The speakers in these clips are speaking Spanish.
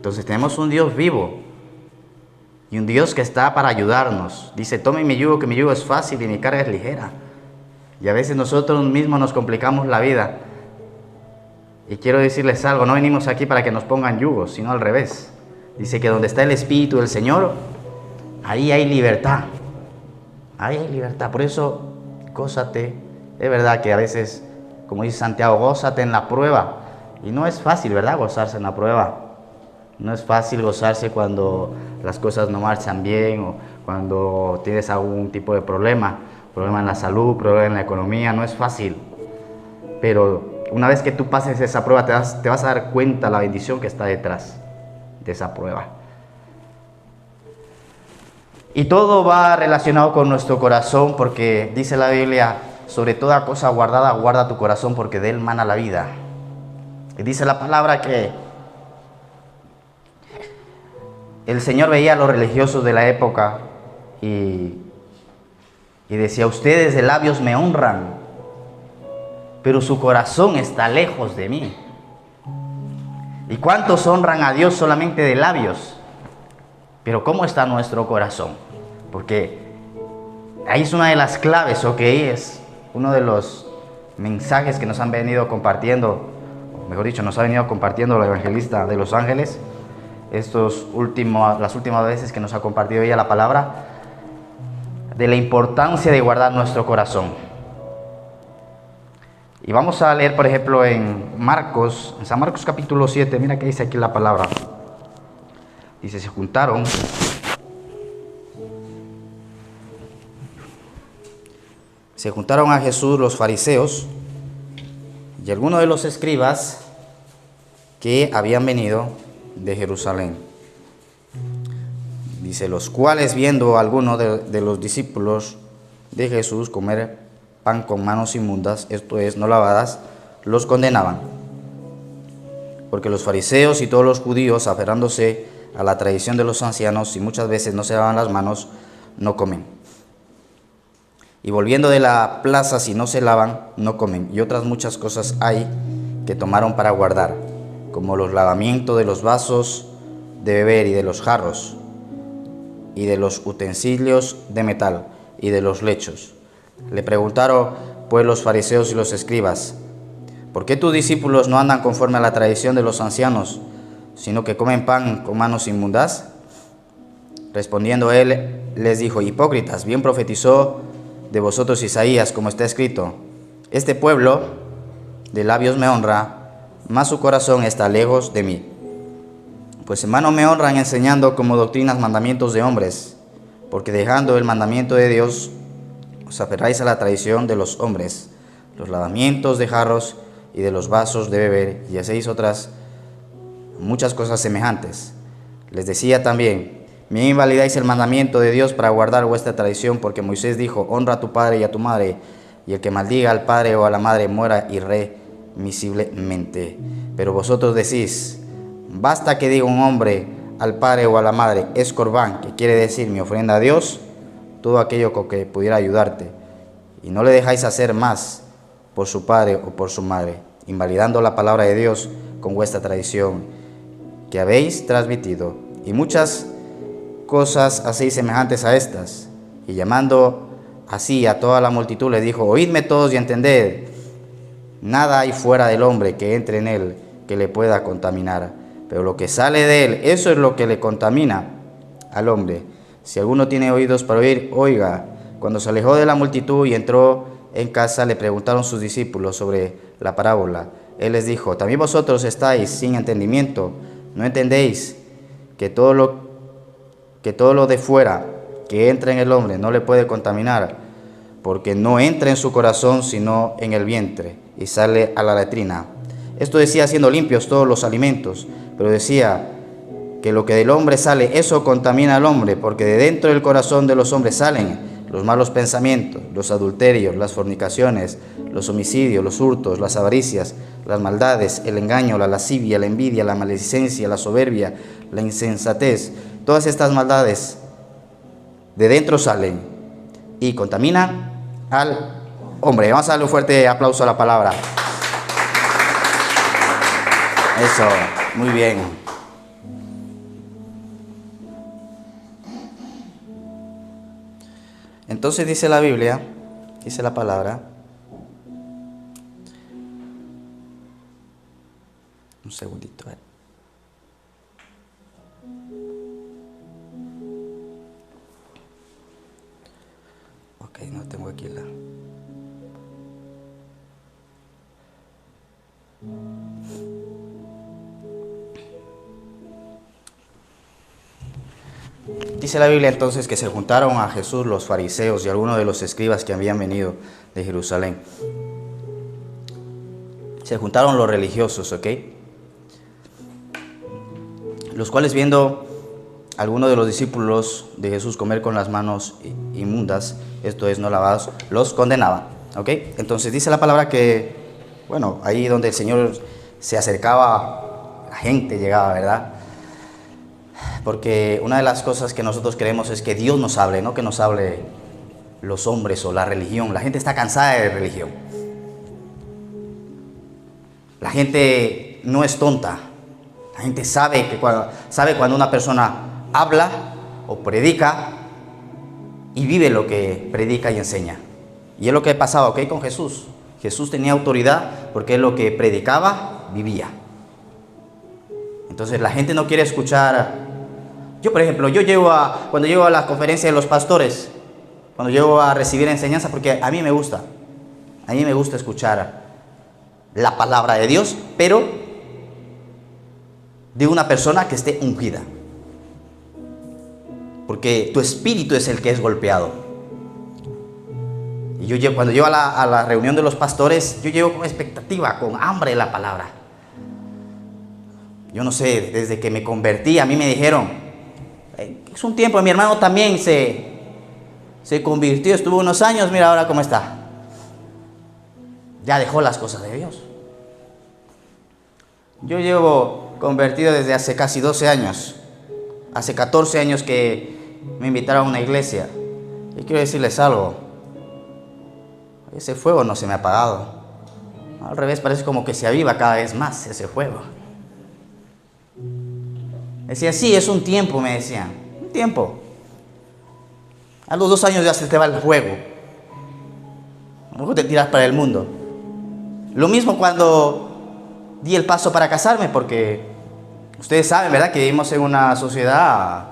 Entonces tenemos un Dios vivo y un Dios que está para ayudarnos. Dice, tomen mi yugo, que mi yugo es fácil y mi carga es ligera. Y a veces nosotros mismos nos complicamos la vida. Y quiero decirles algo, no venimos aquí para que nos pongan yugos, sino al revés. Dice que donde está el Espíritu del Señor, ahí hay libertad. Ahí hay libertad. Por eso, gózate. Es verdad que a veces, como dice Santiago, gózate en la prueba. Y no es fácil, ¿verdad? Gozarse en la prueba. No es fácil gozarse cuando las cosas no marchan bien o cuando tienes algún tipo de problema en la salud, problema en la economía. No es fácil. Pero una vez que tú pases esa prueba, te vas a dar cuenta la bendición que está detrás de esa prueba. Y todo va relacionado con nuestro corazón, porque dice la Biblia, sobre toda cosa guardada, guarda tu corazón, porque de él mana la vida. Y dice la palabra que el Señor veía a los religiosos de la época y decía, ustedes de labios me honran, pero su corazón está lejos de mí. ¿Y cuántos honran a Dios solamente de labios? Pero ¿cómo está nuestro corazón? Porque ahí es una de las claves, ¿ok? Es uno de los mensajes que nos han venido compartiendo, mejor dicho, nos ha venido compartiendo la evangelista de Los Ángeles, las últimas veces que nos ha compartido ella la palabra, de la importancia de guardar nuestro corazón. Y vamos a leer, por ejemplo, en San Marcos capítulo 7, mira que dice aquí la palabra. Dice, se juntaron a Jesús los fariseos y algunos de los escribas que habían venido de Jerusalén. Dice, los cuales viendo a algunos de los discípulos de Jesús comer pan con manos inmundas, esto es, no lavadas, los condenaban. Porque los fariseos y todos los judíos, aferrándose a la tradición de los ancianos y muchas veces no se lavan las manos, no comen. Y volviendo de la plaza, si no se lavan, no comen. Y otras muchas cosas hay que tomaron para guardar, como los lavamientos de los vasos de beber y de los jarros, y de los utensilios de metal, y de los lechos. Le preguntaron pues los fariseos y los escribas, ¿por qué tus discípulos no andan conforme a la tradición de los ancianos, sino que comen pan con manos inmundas? Respondiendo él, les dijo, hipócritas, bien profetizó de vosotros Isaías, como está escrito, este pueblo de labios me honra, mas su corazón está lejos de mí. Pues en vano me honran enseñando como doctrinas mandamientos de hombres, porque dejando el mandamiento de Dios, os aferráis a la tradición de los hombres, los lavamientos de jarros y de los vasos de beber, y hacéis otras muchas cosas semejantes. Les decía también, bien invalidáis el mandamiento de Dios para guardar vuestra tradición, porque Moisés dijo, honra a tu padre y a tu madre, y el que maldiga al padre o a la madre muera irremisiblemente. Pero vosotros decís, basta que diga un hombre al padre o a la madre, es corbán, que quiere decir mi ofrenda a Dios, todo aquello con que pudiera ayudarte, y no le dejáis hacer más por su padre o por su madre, invalidando la palabra de Dios con vuestra tradición que habéis transmitido, y muchas cosas hacéis semejantes a estas. Y llamando así a toda la multitud le dijo, oídme todos y entended, nada hay fuera del hombre que entre en él que le pueda contaminar, pero lo que sale de él, eso es lo que le contamina al hombre. Si alguno tiene oídos para oír, oiga. Cuando se alejó de la multitud y entró en casa, le preguntaron sus discípulos sobre la parábola. Él les dijo, ¿también vosotros estáis sin entendimiento? ¿No entendéis que todo lo de fuera que entra en el hombre no le puede contaminar? Porque no entra en su corazón, sino en el vientre, y sale a la letrina. Esto decía siendo limpios todos los alimentos, pero decía que lo que del hombre sale, eso contamina al hombre, porque de dentro del corazón de los hombres salen los malos pensamientos, los adulterios, las fornicaciones, los homicidios, los hurtos, las avaricias, las maldades, el engaño, la lascivia, la envidia, la maledicencia, la soberbia, la insensatez. Todas estas maldades de dentro salen y contaminan al hombre. Vamos a darle un fuerte aplauso a la palabra. Eso, muy bien. Entonces dice la Biblia, dice la palabra, un segundito, a ver. Ok, no tengo aquí la... Dice la Biblia entonces que se juntaron a Jesús los fariseos y algunos de los escribas que habían venido de Jerusalén. Se juntaron los religiosos, ¿ok? Los cuales, viendo a algunos de los discípulos de Jesús comer con las manos inmundas, esto es, no lavados, los condenaban, ¿ok? Entonces dice la palabra que, bueno, ahí donde el Señor se acercaba, la gente llegaba, ¿verdad? Porque una de las cosas que nosotros queremos es que Dios nos hable, no que nos hable los hombres o la religión. La gente está cansada de religión. La gente no es tonta. La gente sabe cuando una persona habla o predica y vive lo que predica y enseña. Y es lo que pasaba, ¿ok? Con Jesús. Jesús tenía autoridad porque es lo que predicaba, vivía. Entonces la gente no quiere escuchar. Yo, por ejemplo, cuando llego a la conferencia de los pastores, cuando llego a recibir enseñanza, porque a mí me gusta escuchar la palabra de Dios, pero de una persona que esté ungida. Porque tu espíritu es el que es golpeado. Y cuando llego a la reunión de los pastores, yo llego con expectativa, con hambre de la palabra. Yo no sé, desde que me convertí, a mí me dijeron, es un tiempo, mi hermano también se convirtió, estuvo unos años, mira ahora cómo está. Ya dejó las cosas de Dios. Yo llevo convertido desde hace casi 12 años. Hace 14 años que me invitaron a una iglesia. Y quiero decirles algo. Ese fuego no se me ha apagado. Al revés, parece como que se aviva cada vez más ese fuego. Decía, sí, es un tiempo, me decían. Un tiempo. A los 2 años ya se te va el fuego. A lo mejor te tiras para el mundo. Lo mismo cuando di el paso para casarme, porque ustedes saben, ¿verdad?, que vivimos en una sociedad...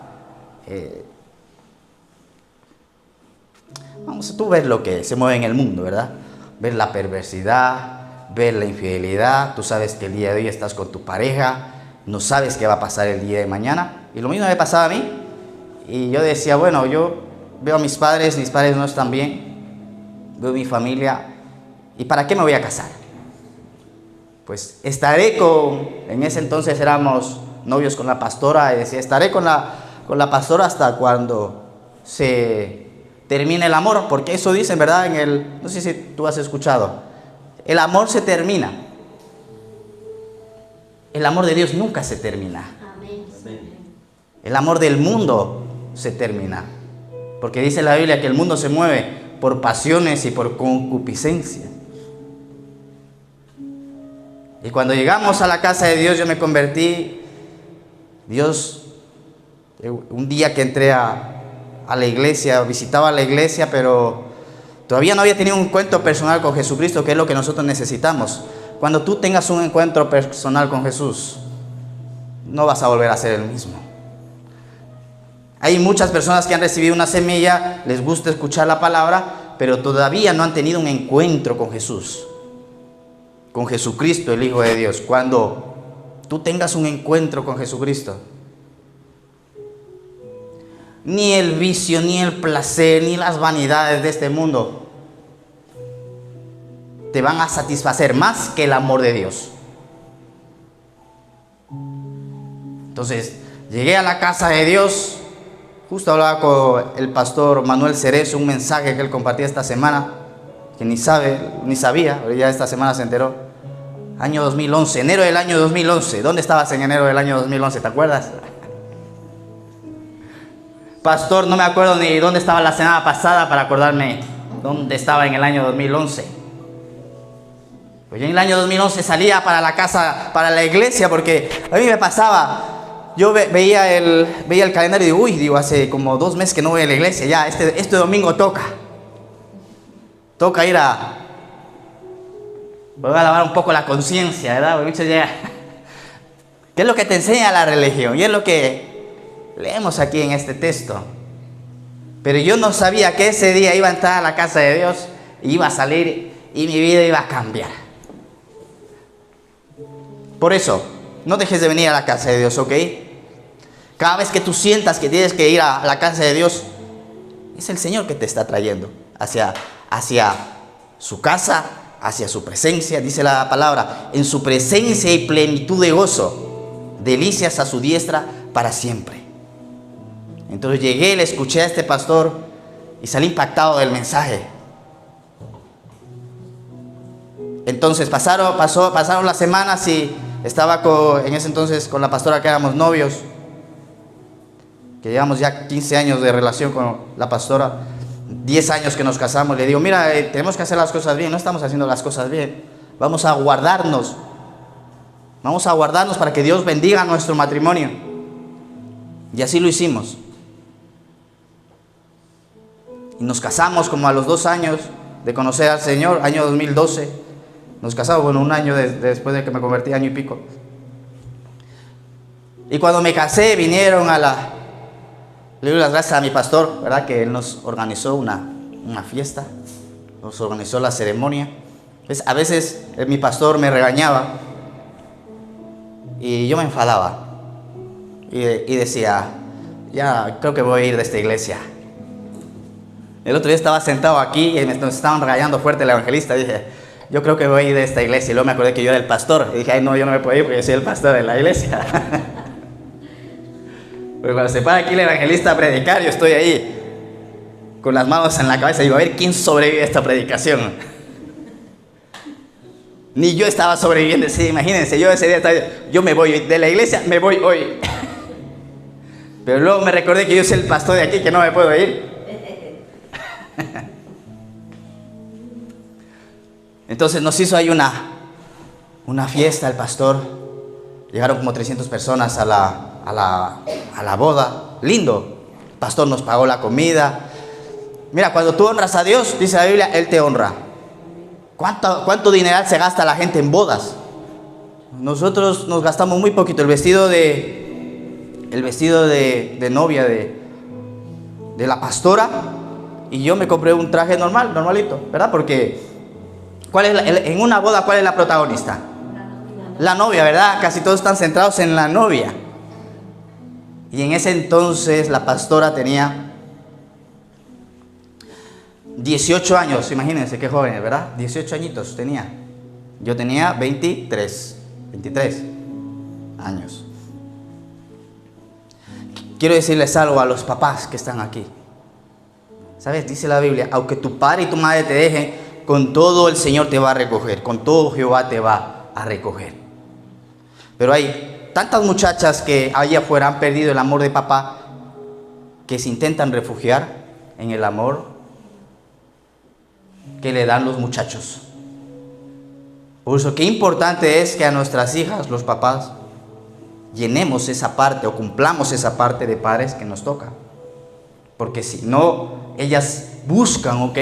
tú ves lo que se mueve en el mundo, ¿verdad? Ves la perversidad, ves la infidelidad. Tú sabes que el día de hoy estás con tu pareja, no sabes qué va a pasar el día de mañana. Y lo mismo me pasaba a mí. Y yo decía, bueno, yo veo a mis padres no están bien. Veo mi familia. ¿Y para qué me voy a casar? Pues estaré en ese entonces éramos novios con la pastora. Y decía, estaré con la pastora hasta cuando se termine el amor. Porque eso dicen, ¿verdad? No sé si tú has escuchado. El amor se termina. El amor de Dios nunca se termina. El amor del mundo se termina. Porque dice la Biblia que el mundo se mueve por pasiones y por concupiscencia. Y cuando llegamos a la casa de Dios, yo me convertí. Dios, un día que entré a la iglesia, visitaba la iglesia, pero todavía no había tenido un encuentro personal con Jesucristo, que es lo que nosotros necesitamos. Cuando tú tengas un encuentro personal con Jesús, no vas a volver a ser el mismo. Hay muchas personas que han recibido una semilla, les gusta escuchar la palabra, pero todavía no han tenido un encuentro con Jesús, con Jesucristo, el Hijo de Dios. Cuando tú tengas un encuentro con Jesucristo, ni el vicio, ni el placer, ni las vanidades de este mundo te van a satisfacer más que el amor de Dios. Entonces, llegué a la casa de Dios. Justo hablaba con el pastor Manuel Cerezo, un mensaje que él compartía esta semana, que ni sabía, pero ya esta semana se enteró. Año 2011, enero del año 2011. ¿Dónde estabas en enero del año 2011? ¿Te acuerdas? Pastor, no me acuerdo ni dónde estaba la semana pasada para acordarme dónde estaba en el año 2011. Pues yo en el año 2011 salía para la casa, para la iglesia, porque a mí me pasaba, yo veía el calendario y digo, uy, digo, hace como 2 meses que no voy a la iglesia, ya, este domingo toca ir voy a lavar un poco la conciencia, ¿verdad? Porque muchos llegan, ¿qué es lo que te enseña la religión? Y es lo que leemos aquí en este texto. Pero yo no sabía que ese día iba a entrar a la casa de Dios, iba a salir y mi vida iba a cambiar. Por eso, no dejes de venir a la casa de Dios, ¿ok? Cada vez que tú sientas que tienes que ir a la casa de Dios, es el Señor que te está trayendo hacia su casa, hacia su presencia. Dice la palabra, en su presencia y plenitud de gozo, delicias a su diestra para siempre. Entonces llegué, le escuché a este pastor y salí impactado del mensaje. Entonces pasaron las semanas y estaba en ese entonces con la pastora, que éramos novios, que llevamos ya 15 años de relación con la pastora, 10 años que nos casamos. Le digo, mira, tenemos que hacer las cosas bien, no estamos haciendo las cosas bien, vamos a guardarnos para que Dios bendiga nuestro matrimonio. Y así lo hicimos. Y nos casamos como a los 2 años de conocer al Señor, año 2012. Nos casamos, bueno, un año después de que me convertí, año y pico. Y cuando me casé, vinieron le doy las gracias a mi pastor, ¿verdad? Que él nos organizó una fiesta, nos organizó la ceremonia. Pues, a veces mi pastor me regañaba y yo me enfadaba. Y decía, ya creo que voy a ir de esta iglesia. El otro día estaba sentado aquí y nos estaban regañando fuerte el evangelista. Dije, yo creo que voy a ir de esta iglesia. Y luego me acordé que yo era el pastor. Y dije, ay no, yo no me puedo ir porque yo soy el pastor de la iglesia. Pero cuando se para aquí el evangelista a predicar, yo estoy ahí con las manos en la cabeza y digo, a ver quién sobrevive a esta predicación. Ni yo estaba sobreviviendo. Sí, imagínense, yo ese día estaba, yo me voy de la iglesia, me voy hoy. Pero luego me recordé que yo soy el pastor de aquí, que no me puedo ir. Entonces nos hizo ahí una fiesta el pastor. Llegaron como 300 personas a la boda. Lindo. El pastor nos pagó la comida. Mira, cuando tú honras a Dios, dice la Biblia, Él te honra. ¿Cuánto dineral se gasta la gente en bodas? Nosotros nos gastamos muy poquito. El vestido de novia de la pastora, y yo me compré un traje normalito, ¿verdad? Porque en una boda, ¿cuál es la protagonista? La novia, ¿verdad? Casi todos están centrados en la novia. Y en ese entonces la pastora tenía 18 años, imagínense qué jóvenes, ¿verdad? 18 añitos tenía. Yo tenía 23 años. Quiero decirles algo a los papás que están aquí. ¿Sabes? Dice la Biblia, aunque tu padre y tu madre te dejen, con todo el Señor te va a recoger, con todo Jehová te va a recoger. Pero hay tantas muchachas que allá afuera han perdido el amor de papá, que se intentan refugiar en el amor que le dan los muchachos. Por eso, qué importante es que a nuestras hijas, los papás, llenemos esa parte o cumplamos esa parte de padres que nos toca. Porque si no, ellas buscan, ¿ok?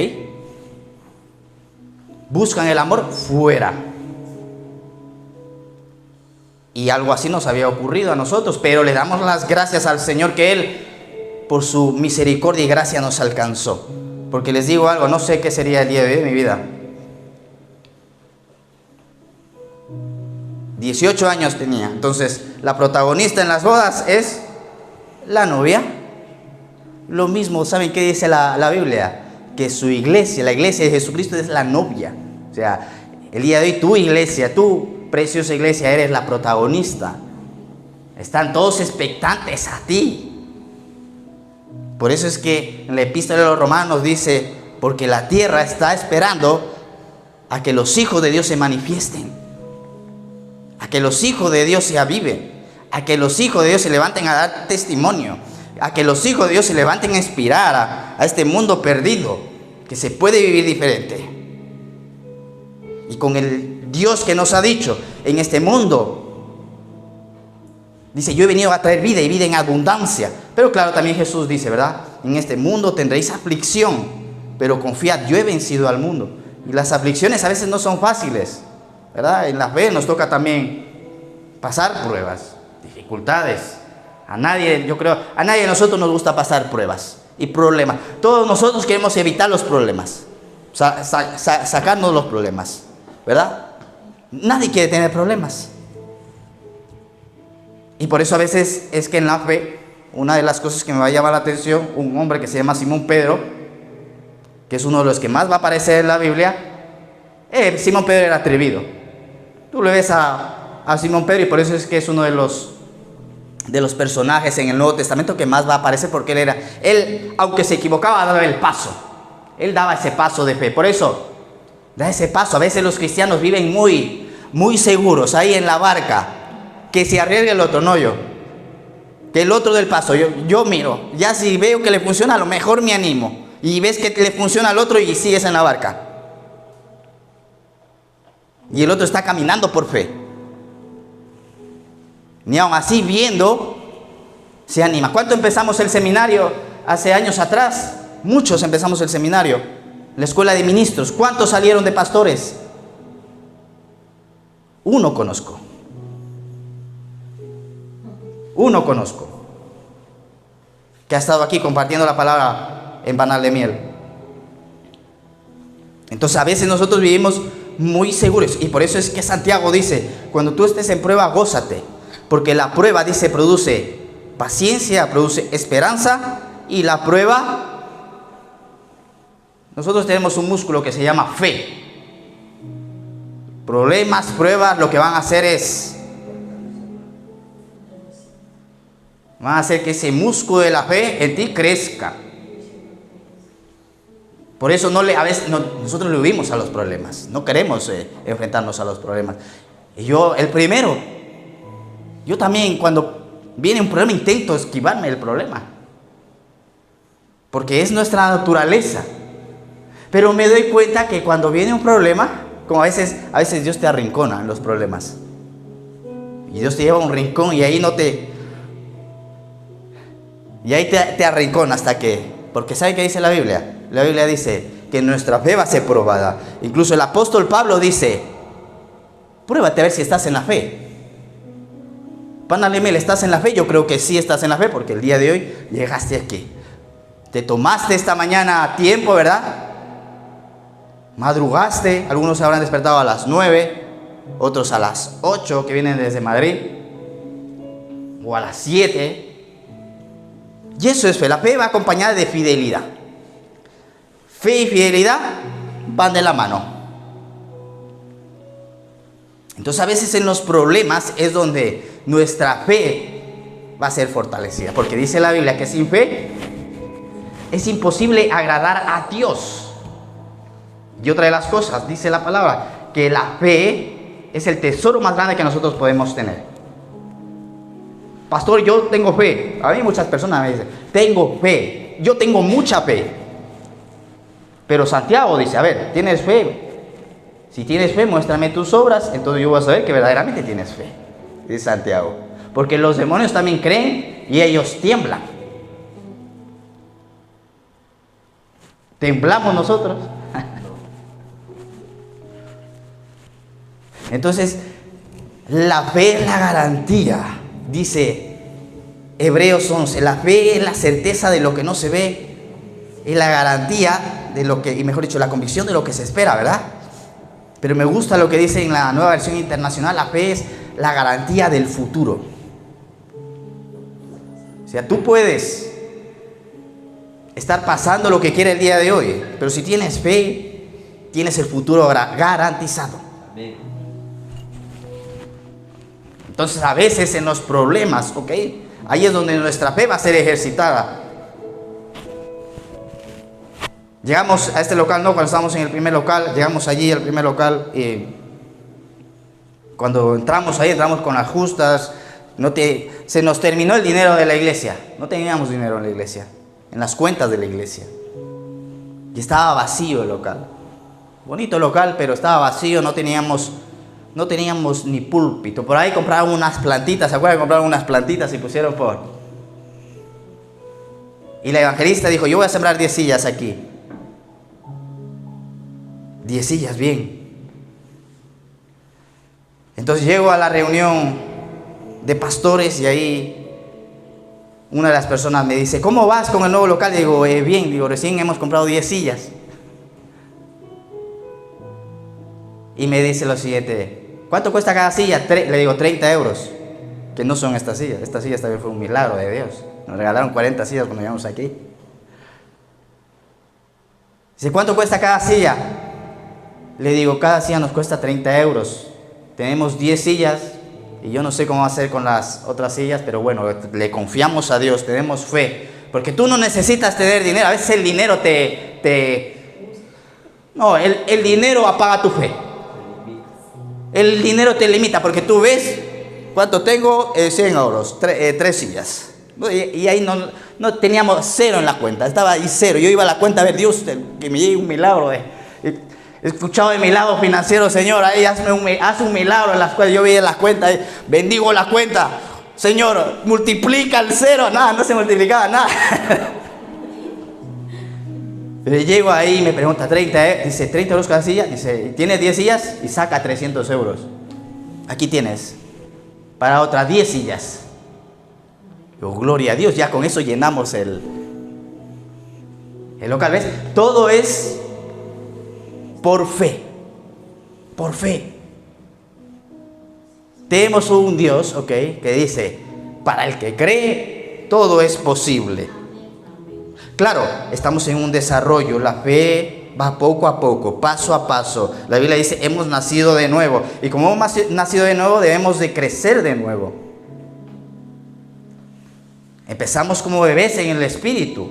Buscan el amor fuera. Y algo así nos había ocurrido a nosotros, pero le damos las gracias al Señor que Él, por su misericordia y gracia, nos alcanzó. Porque les digo algo, no sé qué sería el día de hoy de mi vida. 18 años tenía. Entonces, la protagonista en las bodas es la novia. Lo mismo, ¿saben qué dice la Biblia? Que su iglesia, la iglesia de Jesucristo, es la novia. O sea, el día de hoy tu iglesia, tu preciosa iglesia, eres la protagonista. Están todos expectantes a ti. Por eso es que en la epístola de los Romanos dice, porque la tierra está esperando a que los hijos de Dios se manifiesten, a que los hijos de Dios se aviven, a que los hijos de Dios se levanten a dar testimonio, a que los hijos de Dios se levanten a inspirar a este mundo perdido, que se puede vivir diferente. Y con el Dios que nos ha dicho, en este mundo Dice, yo he venido a traer vida y vida en abundancia. Pero claro, también Jesús dice, ¿verdad? En este mundo tendréis aflicción, pero confiad, yo he vencido al mundo. Y las aflicciones a veces no son fáciles, ¿verdad? En la fe nos toca también pasar pruebas, dificultades. A nadie de nosotros nos gusta pasar pruebas y problemas. Todos nosotros queremos evitar los problemas, sacarnos los problemas, ¿verdad? Nadie quiere tener problemas. Y por eso a veces es que en la fe, una de las cosas que me va a llamar la atención, un hombre que se llama Simón Pedro, que es uno de los que más va a aparecer en la Biblia, Simón Pedro era atrevido. Tú le ves a Simón Pedro y por eso es que es uno de los personajes en el Nuevo Testamento que más va a aparecer, porque él, aunque se equivocaba, daba el paso. Él daba ese paso de fe. Por eso, da ese paso. A veces los cristianos viven muy, muy seguros ahí en la barca. Que se arriesgue el otro, no yo. Que el otro del paso. Yo miro. Ya si veo que le funciona, a lo mejor me animo. Y ves que le funciona al otro y sigues en la barca. Y el otro está caminando por fe. Ni aun así viendo, se anima. ¿Cuánto empezamos el seminario hace años atrás? Muchos empezamos el seminario. La escuela de ministros. ¿Cuántos salieron de pastores? Uno conozco. Uno conozco. Que ha estado aquí compartiendo la palabra en Panal de Miel. Entonces a veces nosotros vivimos muy seguros. Y por eso es que Santiago dice, cuando tú estés en prueba, gózate. Porque la prueba, dice, produce paciencia, produce esperanza. Y la prueba, nosotros tenemos un músculo que se llama fe. Problemas, pruebas, lo que van a hacer es, van a hacer que ese músculo de la fe en ti crezca. Por eso a veces nosotros le huimos a los problemas. No queremos enfrentarnos a los problemas. Y yo también cuando viene un problema intento esquivarme del problema. Porque es nuestra naturaleza. Pero me doy cuenta que cuando viene un problema, como a veces Dios te arrincona en los problemas. Y Dios te lleva a un rincón y ahí te arrincona hasta que... Porque ¿sabe qué dice la Biblia? La Biblia dice que nuestra fe va a ser probada. Incluso el apóstol Pablo dice, pruébate a ver si estás en la fe. Panal, ¿estás en la fe? Yo creo que sí estás en la fe, porque el día de hoy llegaste aquí. Te tomaste esta mañana a tiempo, ¿verdad? Madrugaste, algunos se habrán despertado a las 9, otros a las 8 que vienen desde Madrid, o a las 7. Y eso es fe. La fe va acompañada de fidelidad. Fe y fidelidad van de la mano. Entonces a veces en los problemas es donde nuestra fe va a ser fortalecida. Porque dice la Biblia que sin fe es imposible agradar a Dios. Y otra de las cosas, dice la palabra, que la fe es el tesoro más grande que nosotros podemos tener. Pastor, yo tengo fe. A mí muchas personas me dicen, tengo fe. Yo tengo mucha fe. Pero Santiago dice, a ver, ¿tienes fe? Si tienes fe, muéstrame tus obras, entonces yo voy a saber que verdaderamente tienes fe. Dice Santiago. Porque los demonios también creen y ellos tiemblan. ¿Temblamos nosotros? Entonces, la fe es la garantía. Dice Hebreos 11, la fe es la certeza de lo que no se ve, es la garantía de lo que, y mejor dicho, la convicción de lo que se espera, ¿verdad? Pero me gusta lo que dice en la Nueva Versión Internacional, la fe es la garantía del futuro. O sea, tú puedes estar pasando lo que quiere el día de hoy, pero si tienes fe, tienes el futuro garantizado. Amén. Entonces a veces en los problemas, ¿ok? Ahí es donde nuestra fe va a ser ejercitada. Llegamos a este local, ¿no? Cuando estábamos en el primer local, llegamos allí al primer local y cuando entramos ahí, entramos con las justas, se nos terminó el dinero de la iglesia. No teníamos dinero en la iglesia, en las cuentas de la iglesia. Y estaba vacío el local. Bonito local, pero estaba vacío, no teníamos No teníamos ni púlpito. Por ahí compraron unas plantitas, ¿se acuerdan? Compraron unas plantitas y pusieron por... Y la evangelista dijo, yo voy a sembrar 10 sillas aquí. 10 sillas, bien. Entonces llego a la reunión de pastores y ahí una de las personas me dice, ¿cómo vas con el nuevo local? Digo, bien, digo, recién hemos comprado 10 sillas. Y me dice lo siguiente, ¿cuánto cuesta cada silla? Le digo, 30 euros, que no son estas sillas. Estas sillas también fue un milagro de Dios. Nos regalaron 40 sillas cuando llegamos aquí. Dice, ¿cuánto cuesta cada silla? Le digo, cada silla nos cuesta 30 euros. Tenemos 10 sillas y yo no sé cómo hacer con las otras sillas, pero bueno, le confiamos a Dios, tenemos fe. Porque tú no necesitas tener dinero, a veces el dinero No, el dinero apaga tu fe. El dinero te limita porque tú ves, ¿cuánto tengo? 100 euros, 3 sillas. Y ahí no teníamos cero en la cuenta, estaba ahí cero. Yo iba a la cuenta a ver, Dios, que me llegue un milagro. He escuchado de mi lado financiero, Señor, ahí haz un milagro en las cuentas. Yo veía las cuentas, bendigo la cuenta. Señor, multiplica el cero. Nada, no se multiplicaba nada. Pero llego ahí y me pregunta, dice, 30 euros cada silla. Dice, ¿tienes 10 sillas? Y saca 300 euros. Aquí tienes, para otras 10 sillas. Oh, gloria a Dios, ya con eso llenamos el local. ¿Ves? Todo es por fe. Por fe. Tenemos un Dios, ok, que dice, para el que cree, todo es posible. Claro, estamos en un desarrollo, la fe va poco a poco, paso a paso. La Biblia dice, hemos nacido de nuevo. Y como hemos nacido de nuevo, debemos de crecer de nuevo. Empezamos como bebés en el espíritu,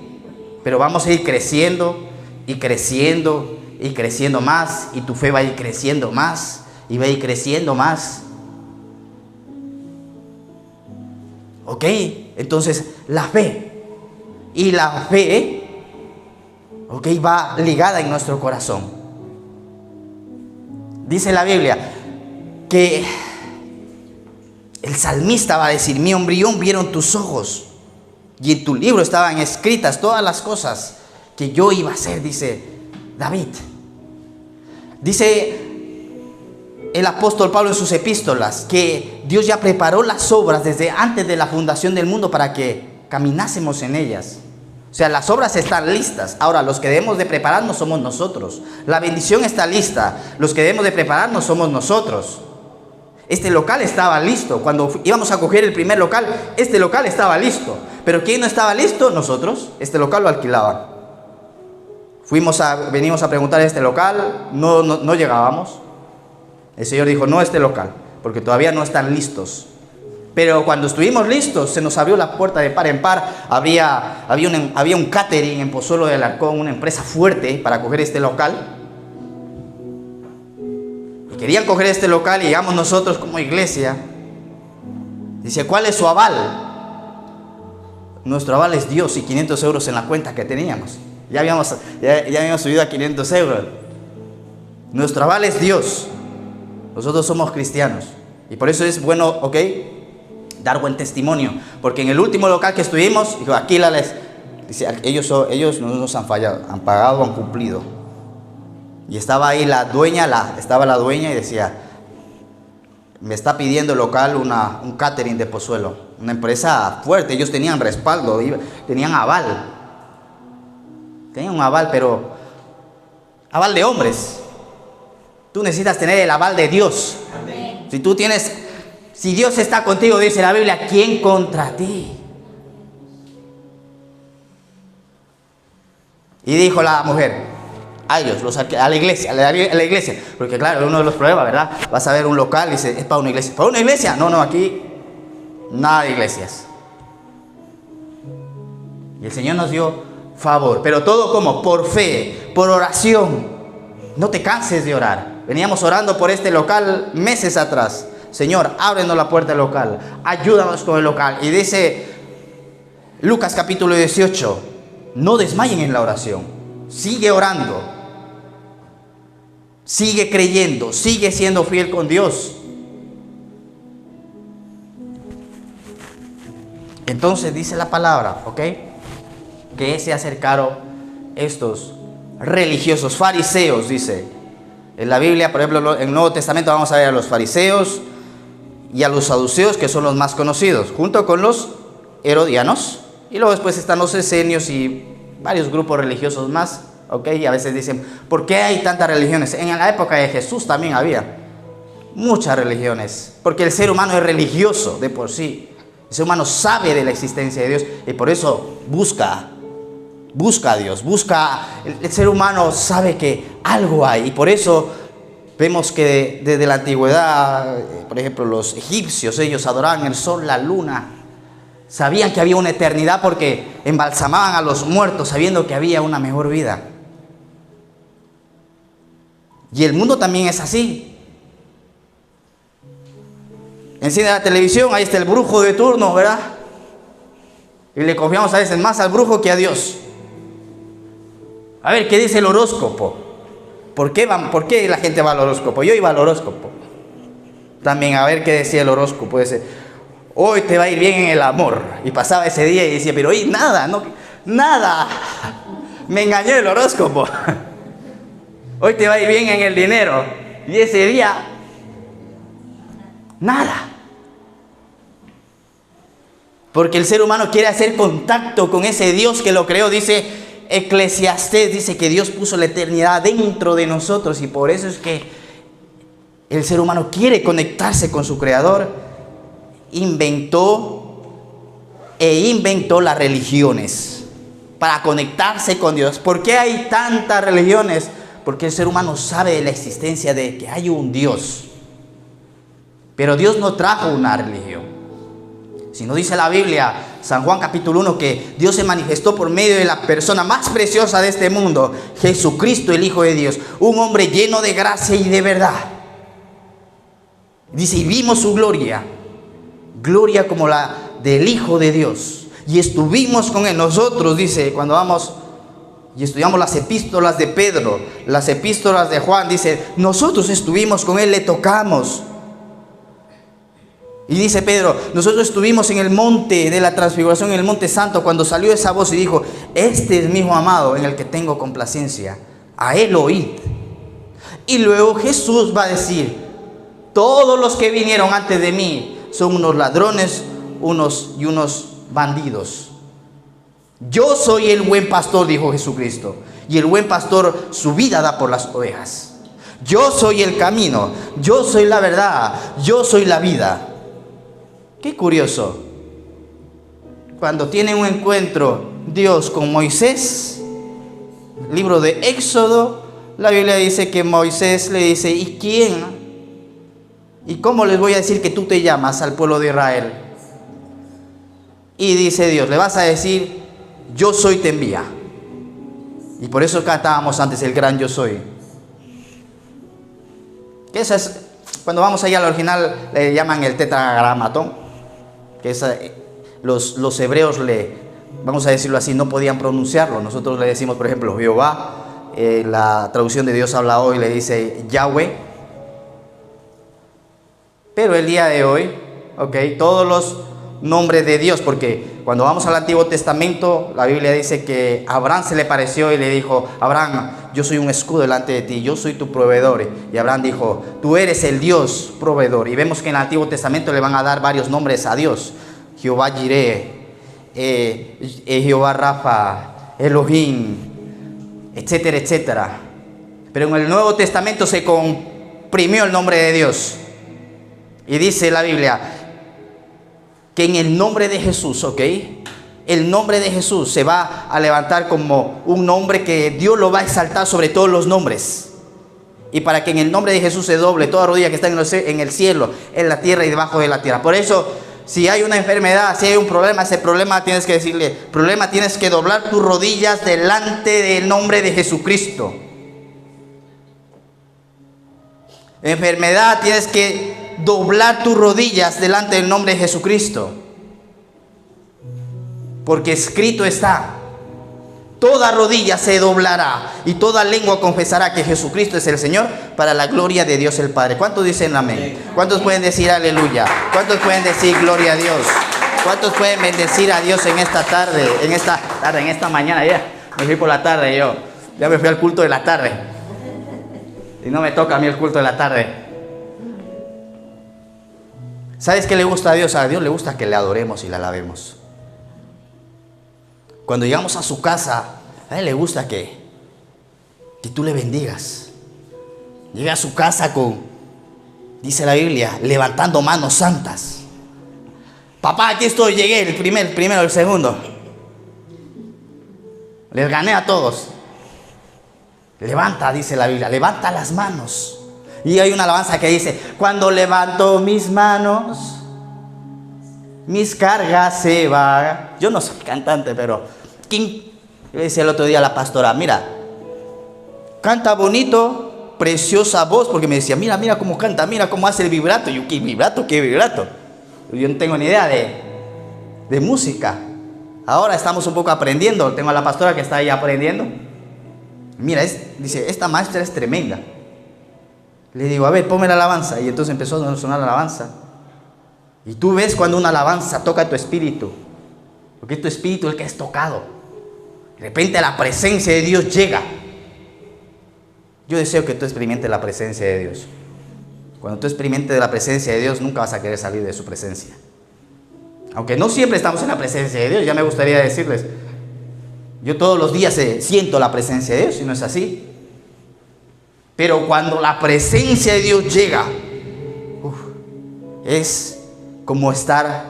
pero vamos a ir creciendo y creciendo y creciendo más. Y tu fe va a ir creciendo más y va a ir creciendo más. ¿Ok? Entonces, la fe. Y la fe, ok, va ligada en nuestro corazón. Dice la Biblia que el salmista va a decir, mi embrión vieron tus ojos y en tu libro estaban escritas todas las cosas que yo iba a hacer, dice David. Dice el apóstol Pablo en sus epístolas que Dios ya preparó las obras desde antes de la fundación del mundo para que caminásemos en ellas. O sea, las obras están listas. Ahora, los que debemos de prepararnos somos nosotros. La bendición está lista. Los que debemos de prepararnos somos nosotros. Este local estaba listo. Cuando íbamos a coger el primer local, este local estaba listo. Pero ¿quién no estaba listo? Nosotros. Este local lo alquilaban. Venimos a preguntar este local, no llegábamos. El Señor dijo, no este local, porque todavía no están listos. Pero cuando estuvimos listos, se nos abrió la puerta de par en par. Había un catering en Pozuelo del Alarcón, una empresa fuerte para coger este local. Y querían coger este local y llegamos nosotros como iglesia. Dice, ¿cuál es su aval? Nuestro aval es Dios y 500 euros en la cuenta que teníamos. Ya habíamos subido a 500 euros. Nuestro aval es Dios. Nosotros somos cristianos. Y por eso es bueno, ok, dar buen testimonio, porque en el último local que estuvimos, dijo, aquí dice, ellos no nos han fallado, han pagado, han cumplido. Y estaba ahí estaba la dueña y decía, me está pidiendo el local un catering de Pozuelo, una empresa fuerte, ellos tenían respaldo, tenían aval, tenían un aval, pero aval de hombres. Tú necesitas tener el aval de Dios. Amén. Si Dios está contigo, dice la Biblia, ¿quién contra ti? Y dijo la mujer, a ellos, a la iglesia, porque claro, uno de los problemas, ¿verdad? Vas a ver un local y dice, es para una iglesia. ¿Para una iglesia? No, aquí nada de iglesias. Y el Señor nos dio favor, pero todo como por fe, por oración. No te canses de orar. Veníamos orando por este local meses atrás. Señor, ábrenos la puerta del local, ayúdanos con el local. Y dice Lucas capítulo 18, no desmayen en la oración, sigue orando, sigue creyendo, sigue siendo fiel con Dios. Entonces dice la palabra, ¿ok?, que se acercaron estos religiosos, fariseos, dice. En la Biblia, por ejemplo, en el Nuevo Testamento vamos a ver a los fariseos y a los saduceos, que son los más conocidos, junto con los herodianos. Y luego después están los esenios y varios grupos religiosos más, ¿ok? Y a veces dicen, ¿por qué hay tantas religiones? En la época de Jesús también había muchas religiones, porque el ser humano es religioso de por sí. El ser humano sabe de la existencia de Dios y por eso busca a Dios, el ser humano sabe que algo hay. Y por eso vemos que desde la antigüedad, por ejemplo, los egipcios, ellos adoraban el sol, la luna. Sabían que había una eternidad porque embalsamaban a los muertos sabiendo que había una mejor vida. Y el mundo también es así. Enciende la televisión, ahí está el brujo de turno, ¿verdad? Y le confiamos a veces más al brujo que a Dios. A ver, ¿qué dice el horóscopo? ¿Por qué la gente va al horóscopo? Yo iba al horóscopo también a ver qué decía el horóscopo. Dice, hoy te va a ir bien en el amor. Y pasaba ese día y decía, pero hoy nada, nada. Me engañó el horóscopo. Hoy te va a ir bien en el dinero. Y ese día, nada. Porque el ser humano quiere hacer contacto con ese Dios que lo creó. Dice Eclesiastés, dice que Dios puso la eternidad dentro de nosotros. Y por eso es que el ser humano quiere conectarse con su creador. Inventó las religiones para conectarse con Dios. ¿Por qué hay tantas religiones? Porque el ser humano sabe de la existencia de que hay un Dios. Pero Dios no trajo una religión. Si no dice la Biblia, San Juan capítulo 1, que Dios se manifestó por medio de la persona más preciosa de este mundo, Jesucristo, el Hijo de Dios, un hombre lleno de gracia y de verdad. Dice, y vimos su gloria como la del Hijo de Dios, y estuvimos con él. Nosotros, dice, cuando vamos y estudiamos las epístolas de Pedro, las epístolas de Juan, dice, nosotros estuvimos con él, le tocamos. Y dice Pedro, nosotros estuvimos en el monte de la transfiguración, en el monte santo, cuando salió esa voz y dijo, este es mi Hijo amado en el que tengo complacencia, a él oíd. Y luego Jesús va a decir, todos los que vinieron antes de mí son unos ladrones, unos bandidos. Yo soy el buen pastor, dijo Jesucristo, y el buen pastor su vida da por las ovejas. Yo soy el camino, yo soy la verdad, yo soy la vida. Qué curioso. Cuando tiene un encuentro Dios con Moisés, libro de Éxodo, la Biblia dice que Moisés le dice, ¿y quién? ¿Y cómo les voy a decir que tú te llamas al pueblo de Israel? Y dice Dios, le vas a decir, yo soy te envía. Y por eso cantábamos antes el gran yo soy. Que esa es, cuando vamos allá al original le llaman el tetragramatón. Que los hebreos vamos a decirlo así, no podían pronunciarlo. Nosotros le decimos, por ejemplo, Jehová. La traducción de Dios habla hoy le dice Yahweh. Pero el día de hoy, todos los nombres de Dios, porque cuando vamos al Antiguo Testamento, la Biblia dice que a Abraham se le pareció y le dijo, Abraham, yo soy un escudo delante de ti, yo soy tu proveedor. Y Abraham dijo, tú eres el Dios proveedor. Y vemos que en el Antiguo Testamento le van a dar varios nombres a Dios. Jehová Jireh, Jehová Rafa, Elohim, etcétera, etcétera. Pero en el Nuevo Testamento se comprimió el nombre de Dios. Y dice la Biblia que en el nombre de Jesús, el nombre de Jesús se va a levantar como un nombre que Dios lo va a exaltar sobre todos los nombres. Y para que en el nombre de Jesús se doble toda rodilla que está en el cielo, en la tierra y debajo de la tierra. Por eso, si hay una enfermedad, si hay un problema, ese problema tienes que decirle, tienes que doblar tus rodillas delante del nombre de Jesucristo. Enfermedad, tienes que doblar tus rodillas delante del nombre de Jesucristo. Porque escrito está. toda rodilla se doblará y toda lengua confesará que Jesucristo es el Señor, para la gloria de Dios el Padre. ¿Cuántos dicen amén? ¿Cuántos pueden decir aleluya? ¿Cuántos pueden decir gloria a Dios? ¿Cuántos pueden bendecir a Dios en esta tarde? En esta mañana ya. Me fui por la tarde yo. Ya me fui al culto de la tarde. Y no me toca a mí el culto de la tarde. ¿Sabes qué le gusta a Dios? A Dios le gusta que le adoremos y le alabemos. Cuando llegamos a su casa, a Él le gusta que tú le bendigas. Llega a su casa con, dice la Biblia, levantando manos santas. Papá, aquí estoy, llegué, el primero, el segundo. Les gané a todos. Levanta, dice la Biblia, levanta las manos. Y hay una alabanza que dice, cuando levanto mis manos, mis cargas se van. Yo no soy cantante, pero yo le decía el otro día a la pastora, mira, canta bonito, preciosa voz, porque me decía, mira cómo canta, mira cómo hace el vibrato. Yo, ¿qué vibrato? ¿Qué vibrato? Yo no tengo ni idea de música. Ahora estamos un poco aprendiendo. Tengo a la pastora que está ahí aprendiendo. Mira, dice, esta maestra es tremenda. Le digo, a ver, ponme la alabanza. Y entonces empezó a sonar la alabanza. Y tú ves cuando una alabanza toca tu espíritu, porque es tu espíritu el que es tocado. De repente la presencia de Dios llega. Yo deseo que tú experimentes la presencia de Dios. Cuando tú experimentes la presencia de Dios, nunca vas a querer salir de su presencia. Aunque no siempre estamos en la presencia de Dios, ya me gustaría decirles, yo todos los días siento la presencia de Dios, y no es así. Pero cuando la presencia de Dios llega, es como estar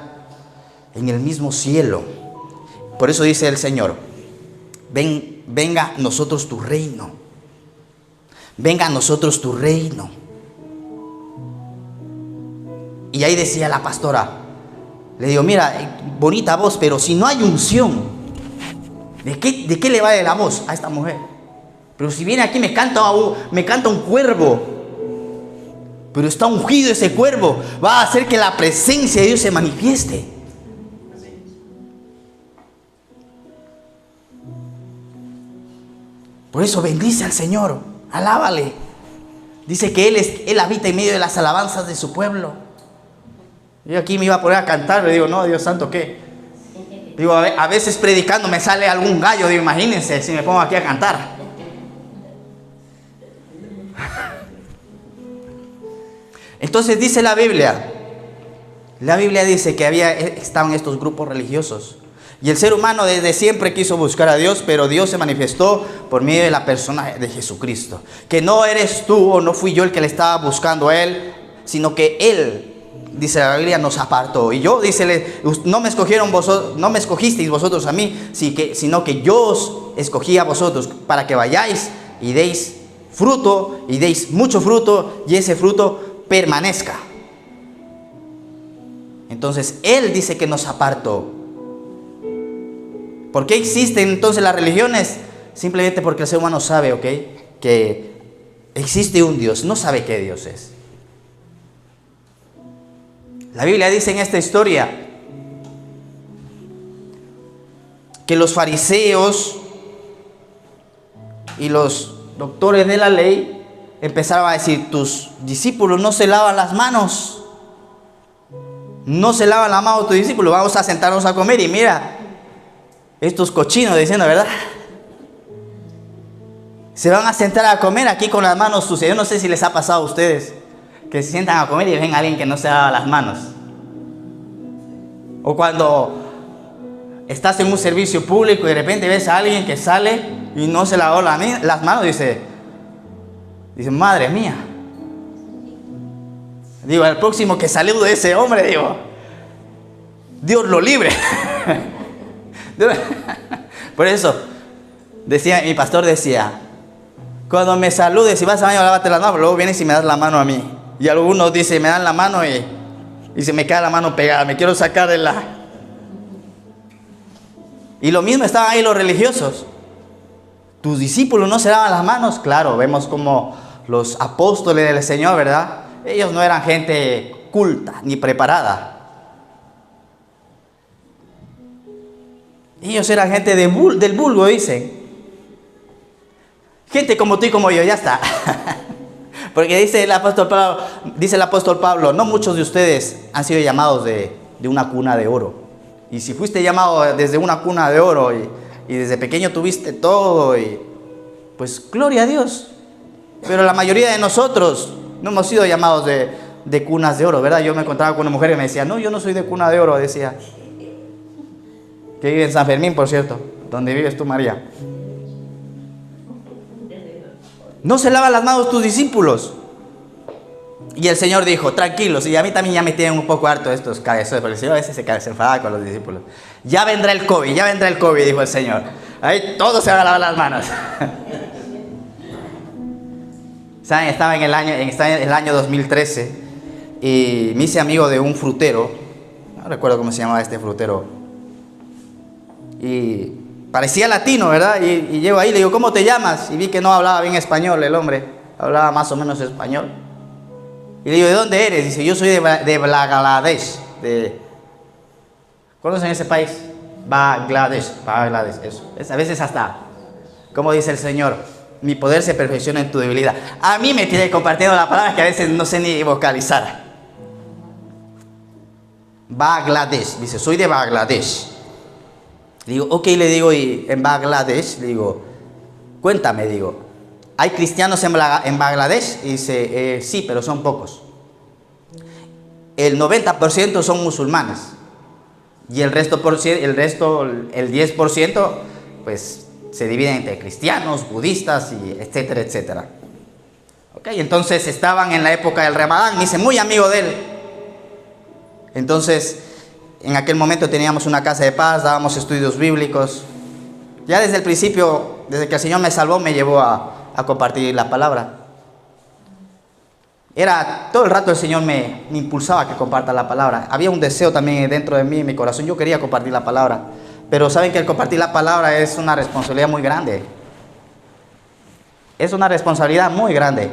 en el mismo cielo. Por eso dice el Señor, venga a nosotros tu reino. Venga a nosotros tu reino. Y ahí decía la pastora, le digo, mira, bonita voz, pero si no hay unción, ¿de qué le vale la voz a esta mujer? Pero si viene aquí me canta un cuervo, pero está ungido ese cuervo, va a hacer que la presencia de Dios se manifieste. Por eso bendice al Señor, alábale. Dice que Él habita en medio de las alabanzas de su pueblo. Yo aquí me iba a poner a cantar, le digo, no, Dios santo, ¿qué? Digo, a veces predicando me sale algún gallo, digo, imagínense si me pongo aquí a cantar. Entonces dice la Biblia dice que estaban estos grupos religiosos. Y el ser humano desde siempre quiso buscar a Dios, pero Dios se manifestó por medio de la persona de Jesucristo. Que no eres tú o no fui yo el que le estaba buscando a Él, sino que Él, dice la Biblia, nos apartó. Y yo, dice, no me escogisteis vosotros a mí, sino que yo os escogí a vosotros para que vayáis y deis fruto, y deis mucho fruto, y ese fruto permanezca. Entonces Él dice que nos apartó. ¿Por qué existen entonces las religiones? Simplemente porque el ser humano sabe, que existe un Dios, no sabe qué Dios es. La Biblia dice en esta historia que los fariseos y los doctores de la ley empezaron a decir, tus discípulos no se lavan las manos. No se lavan las manos tus discípulos, vamos a sentarnos a comer y mira, estos cochinos diciendo, ¿verdad? Se van a sentar a comer aquí con las manos sucias. Yo no sé si les ha pasado a ustedes que se sientan a comer y ven a alguien que no se lava las manos. O cuando estás en un servicio público y de repente ves a alguien que sale y no se lavó las manos, dice, madre mía. Digo, al próximo que salude a ese hombre, digo, Dios lo libre. Por eso, mi pastor decía, cuando me saludes, si vas a baño, lávate las manos, luego vienes y me das la mano a mí. Y algunos dicen, me dan la mano y se me queda la mano pegada, me quiero sacar de la... Y lo mismo estaban ahí los religiosos. Tus discípulos no se lavan las manos. Claro, vemos como los apóstoles del Señor, ¿verdad? Ellos no eran gente culta ni preparada. Ellos eran gente del vulgo, dicen. Gente como tú y como yo, ya está. Porque dice el apóstol Pablo, no muchos de ustedes han sido llamados de una cuna de oro. Y si fuiste llamado desde una cuna de oro y desde pequeño tuviste todo, pues gloria a Dios. Pero la mayoría de nosotros no hemos sido llamados de cunas de oro, ¿verdad? Yo me encontraba con una mujer y me decía, no, yo no soy de cuna de oro, decía. Que vive en San Fermín, por cierto, donde vives tú, María. No se lavan las manos tus discípulos. Y el Señor dijo, tranquilos, y a mí también ya me tienen un poco harto estos cabezones, porque el Señor a veces se enfadaba con los discípulos. Ya vendrá el COVID, dijo el Señor. Ahí todos se van a lavar las manos. ¿Saben? Estaba en el año 2013 y me hice amigo de un frutero. No recuerdo cómo se llamaba este frutero. Y parecía latino, ¿verdad? Y llego ahí, le digo, ¿cómo te llamas? Y vi que no hablaba bien español el hombre. Hablaba más o menos español. Y le digo, ¿de dónde eres? Dice, yo soy de Bangladesh. ¿Conocen ese país? Bangladesh, eso. A veces hasta, como dice el Señor, mi poder se perfecciona en tu debilidad. A mí me tiene compartiendo la palabra que a veces no sé ni vocalizar. Bangladesh, dice, soy de Bangladesh. Le digo, ok, le digo, y en Bangladesh, le digo, cuéntame, digo, ¿hay cristianos en Bangladesh? Y dice, sí, pero son pocos. El 90% son musulmanes. Y el 10%, pues, se dividen entre cristianos, budistas, y etcétera, etcétera. Ok, entonces estaban en la época del Ramadán, me hice muy amigo de él. Entonces, en aquel momento teníamos una casa de paz, dábamos estudios bíblicos. Ya desde el principio, desde que el Señor me salvó, me llevó a compartir la palabra. Todo el rato el Señor me impulsaba a que comparta la palabra. Había un deseo también dentro de mí, en mi corazón. Yo quería compartir la palabra. Pero saben que el compartir la palabra es una responsabilidad muy grande. Es una responsabilidad muy grande.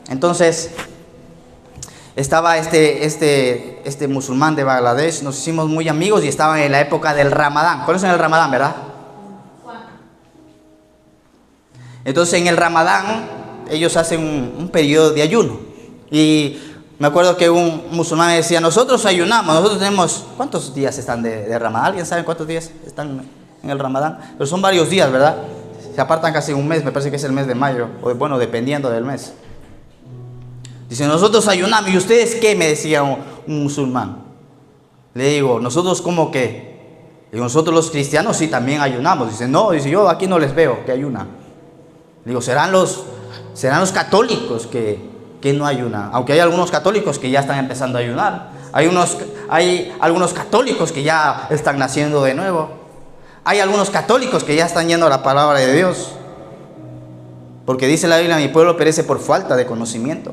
Entonces, estaba este musulmán de Bangladesh. Nos hicimos muy amigos y estaban en la época del Ramadán. ¿Conocen el Ramadán, verdad? Entonces en el Ramadán ellos hacen un periodo de ayuno. Y me acuerdo que un musulmán me decía, nosotros ayunamos, nosotros tenemos... ¿Cuántos días están de Ramadán? ¿Alguien sabe cuántos días están en el Ramadán? Pero son varios días, ¿verdad? Se apartan casi un mes, me parece que es el mes de mayo, o bueno, dependiendo del mes. Dice, nosotros ayunamos, ¿y ustedes qué? Me decía un musulmán. Le digo, ¿nosotros cómo qué? Le digo, nosotros los cristianos sí también ayunamos. Dice, no, dice, yo aquí no les veo que ayunan. Digo, serán los católicos que no ayunan. Aunque hay algunos católicos que ya están empezando a ayunar. Hay algunos católicos que ya están naciendo de nuevo. Hay algunos católicos que ya están yendo a la palabra de Dios. Porque dice la Biblia, mi pueblo perece por falta de conocimiento.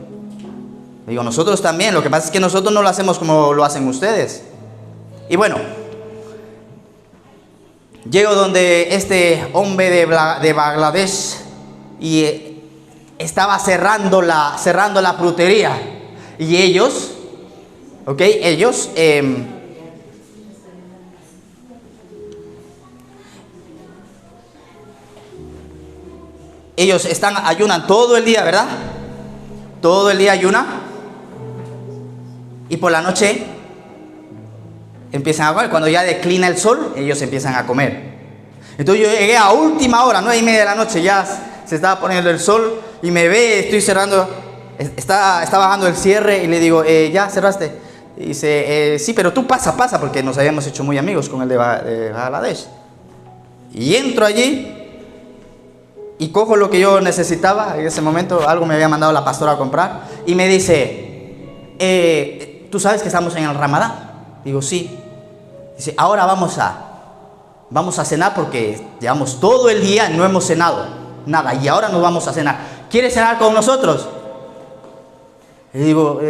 Digo, nosotros también. Lo que pasa es que nosotros no lo hacemos como lo hacen ustedes. Y bueno, llego donde este hombre de Bangladesh y estaba cerrando la frutería. Y ellos ayunan todo el día, ¿verdad? Todo el día ayunan. Y por la noche empiezan a comer. Cuando ya declina el sol, ellos empiezan a comer. Entonces yo llegué a última hora, 9:30 de la noche, ya se estaba poniendo el sol y me ve, estoy cerrando, está bajando el cierre y le digo, ¿ya cerraste? Y dice, sí, pero tú pasa, porque nos habíamos hecho muy amigos con el de Bangladesh. Y entro allí y cojo lo que yo necesitaba. En ese momento algo me había mandado la pastora a comprar y me dice, ¿tú sabes que estamos en el Ramadán? Digo, sí. Dice, ahora vamos a cenar porque llevamos todo el día y no hemos cenado nada, y ahora nos vamos a cenar. ¿Quieres cenar con nosotros? Y digo,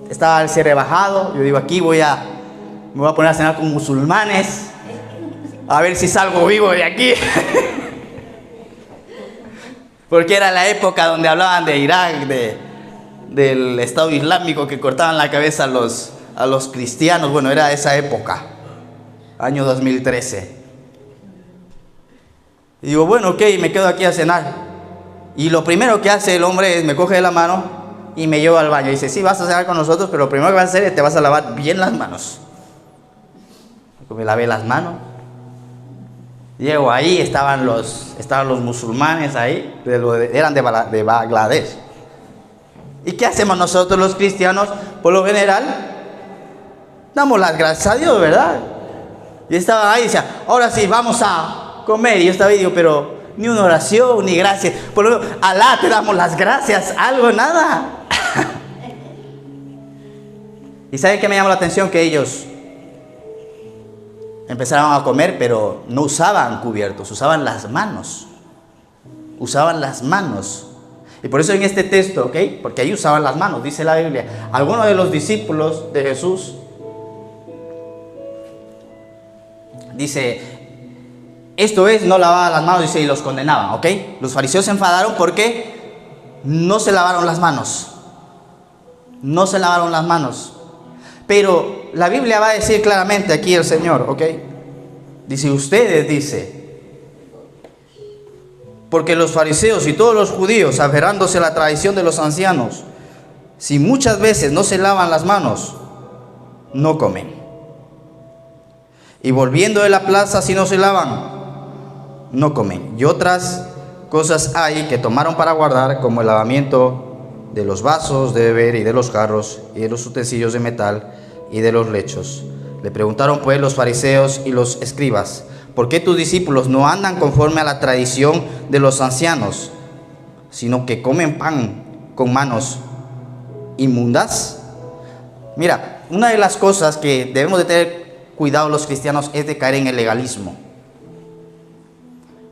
estaba el cierre bajado. Yo digo, aquí me voy a poner a cenar con musulmanes, a ver si salgo vivo de aquí. Porque era la época donde hablaban de Irak, del Estado Islámico, que cortaban la cabeza a los cristianos. Bueno, era esa época, año 2013. Y digo, bueno, ok, me quedo aquí a cenar. Y lo primero que hace el hombre es me coge de la mano y me lleva al baño. Y dice, sí, vas a cenar con nosotros, pero lo primero que vas a hacer es te vas a lavar bien las manos. Me lavé las manos. Llego ahí, estaban los musulmanes ahí, eran de Bangladesh. ¿Y qué hacemos nosotros los cristianos? Por lo general, damos las gracias a Dios, ¿verdad? Y estaba ahí y decía, ahora sí, vamos a comer. Y yo estaba ahí y digo, pero ni una oración, ni gracias. Por lo menos, Alá te damos las gracias, algo, nada. ¿Y saben qué me llamó la atención? Que ellos empezaron a comer, pero no usaban cubiertos, usaban las manos. Usaban las manos. Y por eso en este texto, ¿ok? Porque ahí usaban las manos, dice la Biblia. Algunos de los discípulos de Jesús dice, esto es, no lavaban las manos, dice, y los condenaban, ¿ok? Los fariseos se enfadaron porque no se lavaron las manos. No se lavaron las manos. Pero la Biblia va a decir claramente aquí el Señor, ¿ok? Dice, ustedes, dice, porque los fariseos y todos los judíos, aferrándose a la tradición de los ancianos, si muchas veces no se lavan las manos, no comen. Y volviendo de la plaza, si no se lavan, no comen. Y otras cosas hay que tomaron para guardar, como el lavamiento de los vasos de beber y de los jarros y de los utensilios de metal y de los lechos. Le preguntaron pues los fariseos y los escribas, ¿por qué tus discípulos no andan conforme a la tradición de los ancianos, sino que comen pan con manos inmundas? Mira, una de las cosas que debemos de tener cuidado los cristianos es de caer en el legalismo.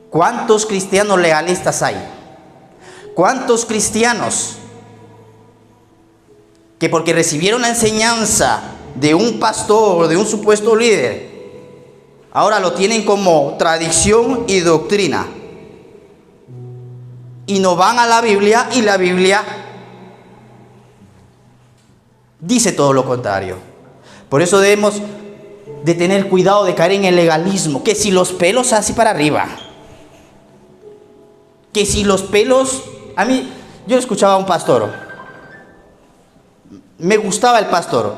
¿Cuántos cristianos legalistas hay? ¿Cuántos cristianos que porque recibieron la enseñanza de un pastor o de un supuesto líder, ahora lo tienen como tradición y doctrina, y no van a la Biblia, y la Biblia dice todo lo contrario? Por eso debemos de tener cuidado de caer en el legalismo, que si los pelos así para arriba, que si los pelos, a mí, yo escuchaba a un pastor, me gustaba el pastor,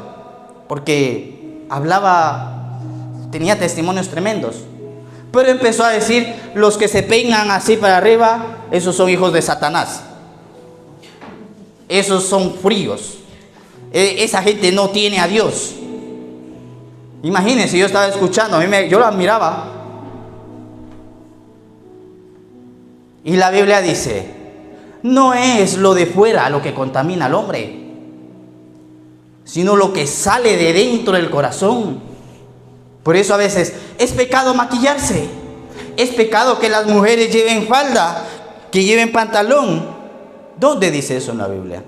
porque hablaba, tenía testimonios tremendos, pero empezó a decir, los que se peinan así para arriba, esos son hijos de Satanás, esos son fríos, esa gente no tiene a Dios. Imagínense, yo estaba escuchando, yo lo admiraba, y la Biblia dice, no es lo de fuera lo que contamina al hombre, sino lo que sale de dentro del corazón. Por eso a veces es pecado maquillarse, es pecado que las mujeres lleven falda, que lleven pantalón. ¿Dónde dice eso en la Biblia?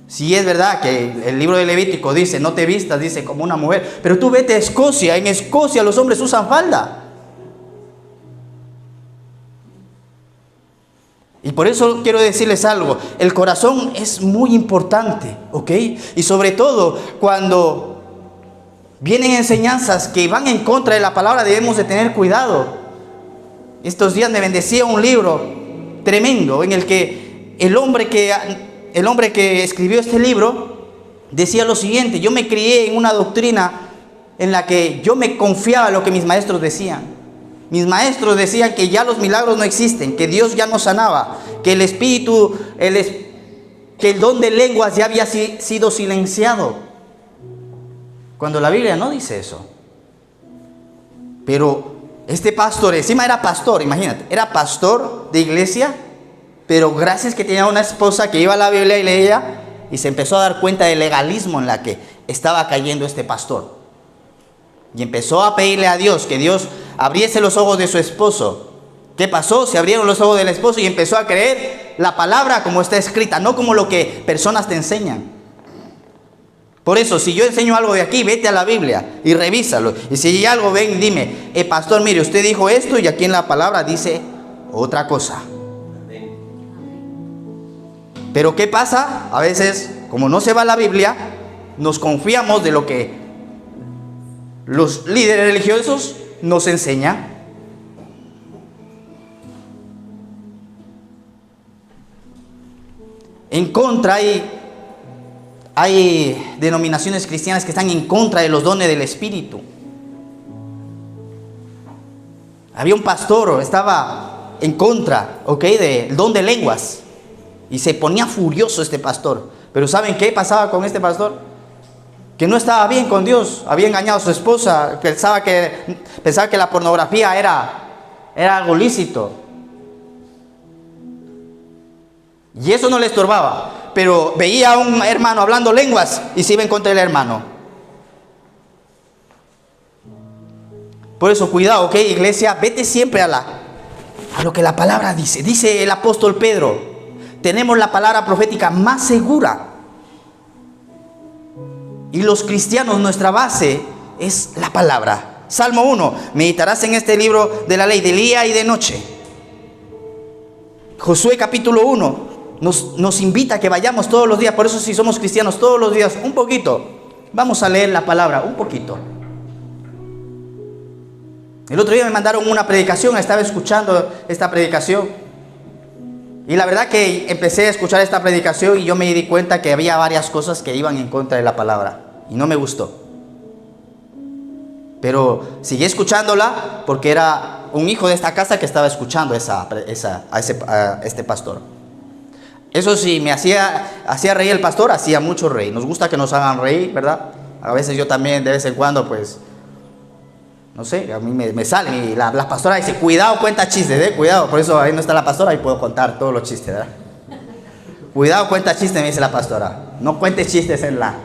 Si es verdad que el libro de Levítico dice, no te vistas, dice, como una mujer, pero tú vete a Escocia, en Escocia los hombres usan falda. Y por eso quiero decirles algo, el corazón es muy importante, ¿ok? Y sobre todo cuando vienen enseñanzas que van en contra de la palabra, debemos de tener cuidado. Estos días me bendecía un libro tremendo en el que el hombre que escribió este libro decía lo siguiente: yo me crié en una doctrina en la que yo me confiaba en lo que mis maestros decían. Mis maestros decían que ya los milagros no existen, que Dios ya no sanaba, que el espíritu, que el don de lenguas ya había sido silenciado. Cuando la Biblia no dice eso. Pero este pastor, encima era pastor, imagínate, era pastor de iglesia, pero gracias que tenía una esposa que iba a la Biblia y leía, y se empezó a dar cuenta del legalismo en la que estaba cayendo este pastor. Y empezó a pedirle a Dios que Dios abriese los ojos de su esposo. ¿Qué pasó? Se abrieron los ojos del esposo y empezó a creer la palabra como está escrita, no como lo que personas te enseñan. Por eso, si yo enseño algo de aquí, vete a la Biblia y revísalo. Y si hay algo, ven, dime, pastor, mire, usted dijo esto y aquí en la palabra dice otra cosa. Pero ¿qué pasa? A veces, como no se va a la Biblia, nos confiamos de lo que los líderes religiosos nos enseñan. en contra, hay denominaciones cristianas que están en contra de los dones del Espíritu. Había un pastor, estaba en contra, del don de lenguas. Y se ponía furioso este pastor. Pero ¿saben qué pasaba con este pastor? Que no estaba bien con Dios. Había engañado a su esposa. Pensaba que la pornografía era algo lícito. Y eso no le estorbaba. Pero veía a un hermano hablando lenguas y se iba en contra del hermano. Por eso, cuidado, iglesia, vete siempre a lo que la palabra dice. Dice el apóstol Pedro, tenemos la palabra profética más segura. Y los cristianos, nuestra base es la palabra. Salmo 1, meditarás en este libro de la ley de día y de noche. Josué capítulo 1 nos invita a que vayamos todos los días. Por eso si somos cristianos todos los días, un poquito, vamos a leer la palabra, un poquito. El otro día me mandaron una predicación, estaba escuchando esta predicación. Y la verdad que empecé a escuchar esta predicación y yo me di cuenta que había varias cosas que iban en contra de la palabra. Y no me gustó. Pero seguí escuchándola porque era un hijo de esta casa que estaba escuchando a este pastor. Eso sí, me hacía reír el pastor, hacía mucho reír. Nos gusta que nos hagan reír, ¿verdad? A veces yo también, de vez en cuando, pues... No sé, a mí me sale y la pastora dice, cuidado, cuenta chistes, cuidado. Por eso ahí no está la pastora, ahí puedo contar todos los chistes, ¿verdad? Cuidado, cuenta chistes, me dice la pastora. No cuentes chistes en la...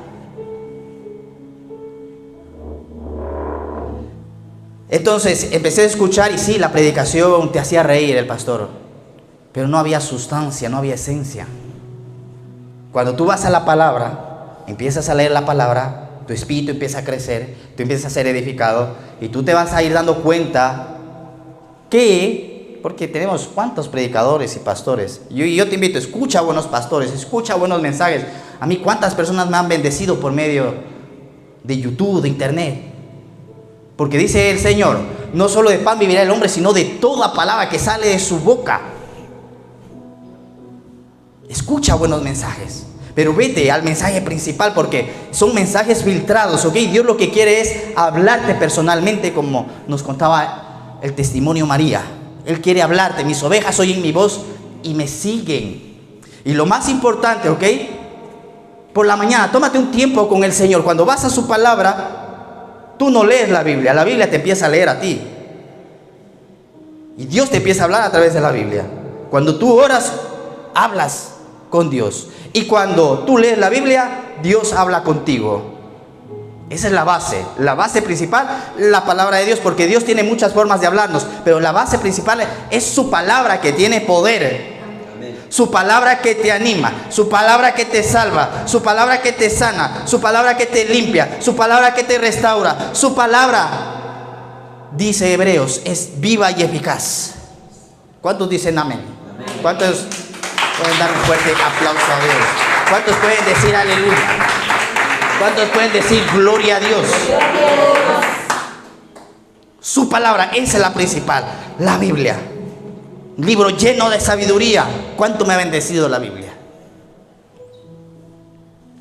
Entonces empecé a escuchar y sí, la predicación te hacía reír el pastor. Pero no había sustancia, no había esencia. Cuando tú vas a la palabra, empiezas a leer la palabra, tu espíritu empieza a crecer, tú empiezas a ser edificado y tú te vas a ir dando cuenta que, porque tenemos cuántos predicadores y pastores, yo te invito, escucha a buenos pastores, escucha buenos mensajes. A mí cuántas personas me han bendecido por medio de YouTube, de internet, porque dice el Señor, no solo de pan vivirá el hombre, sino de toda palabra que sale de su boca. Escucha buenos mensajes. Pero vete al mensaje principal porque son mensajes filtrados, Dios lo que quiere es hablarte personalmente, como nos contaba el testimonio María. Él quiere hablarte, mis ovejas oyen mi voz y me siguen. Y lo más importante, por la mañana, tómate un tiempo con el Señor. Cuando vas a su palabra, tú no lees la Biblia te empieza a leer a ti. Y Dios te empieza a hablar a través de la Biblia. Cuando tú oras, hablas con Dios. Y cuando tú lees la Biblia, Dios habla contigo. Esa es la base principal, la palabra de Dios, porque Dios tiene muchas formas de hablarnos, pero la base principal es su palabra que tiene poder. Su palabra que te anima, su palabra que te salva, su palabra que te sana, su palabra que te limpia, su palabra que te restaura. Su palabra, dice Hebreos, es viva y eficaz. ¿Cuántos dicen amén? ¿Cuántos pueden dar un fuerte aplauso a Dios? ¿Cuántos pueden decir aleluya? ¿Cuántos pueden decir gloria a Dios? Su palabra, esa es la principal, la Biblia. Un libro lleno de sabiduría. ¿Cuánto me ha bendecido la Biblia?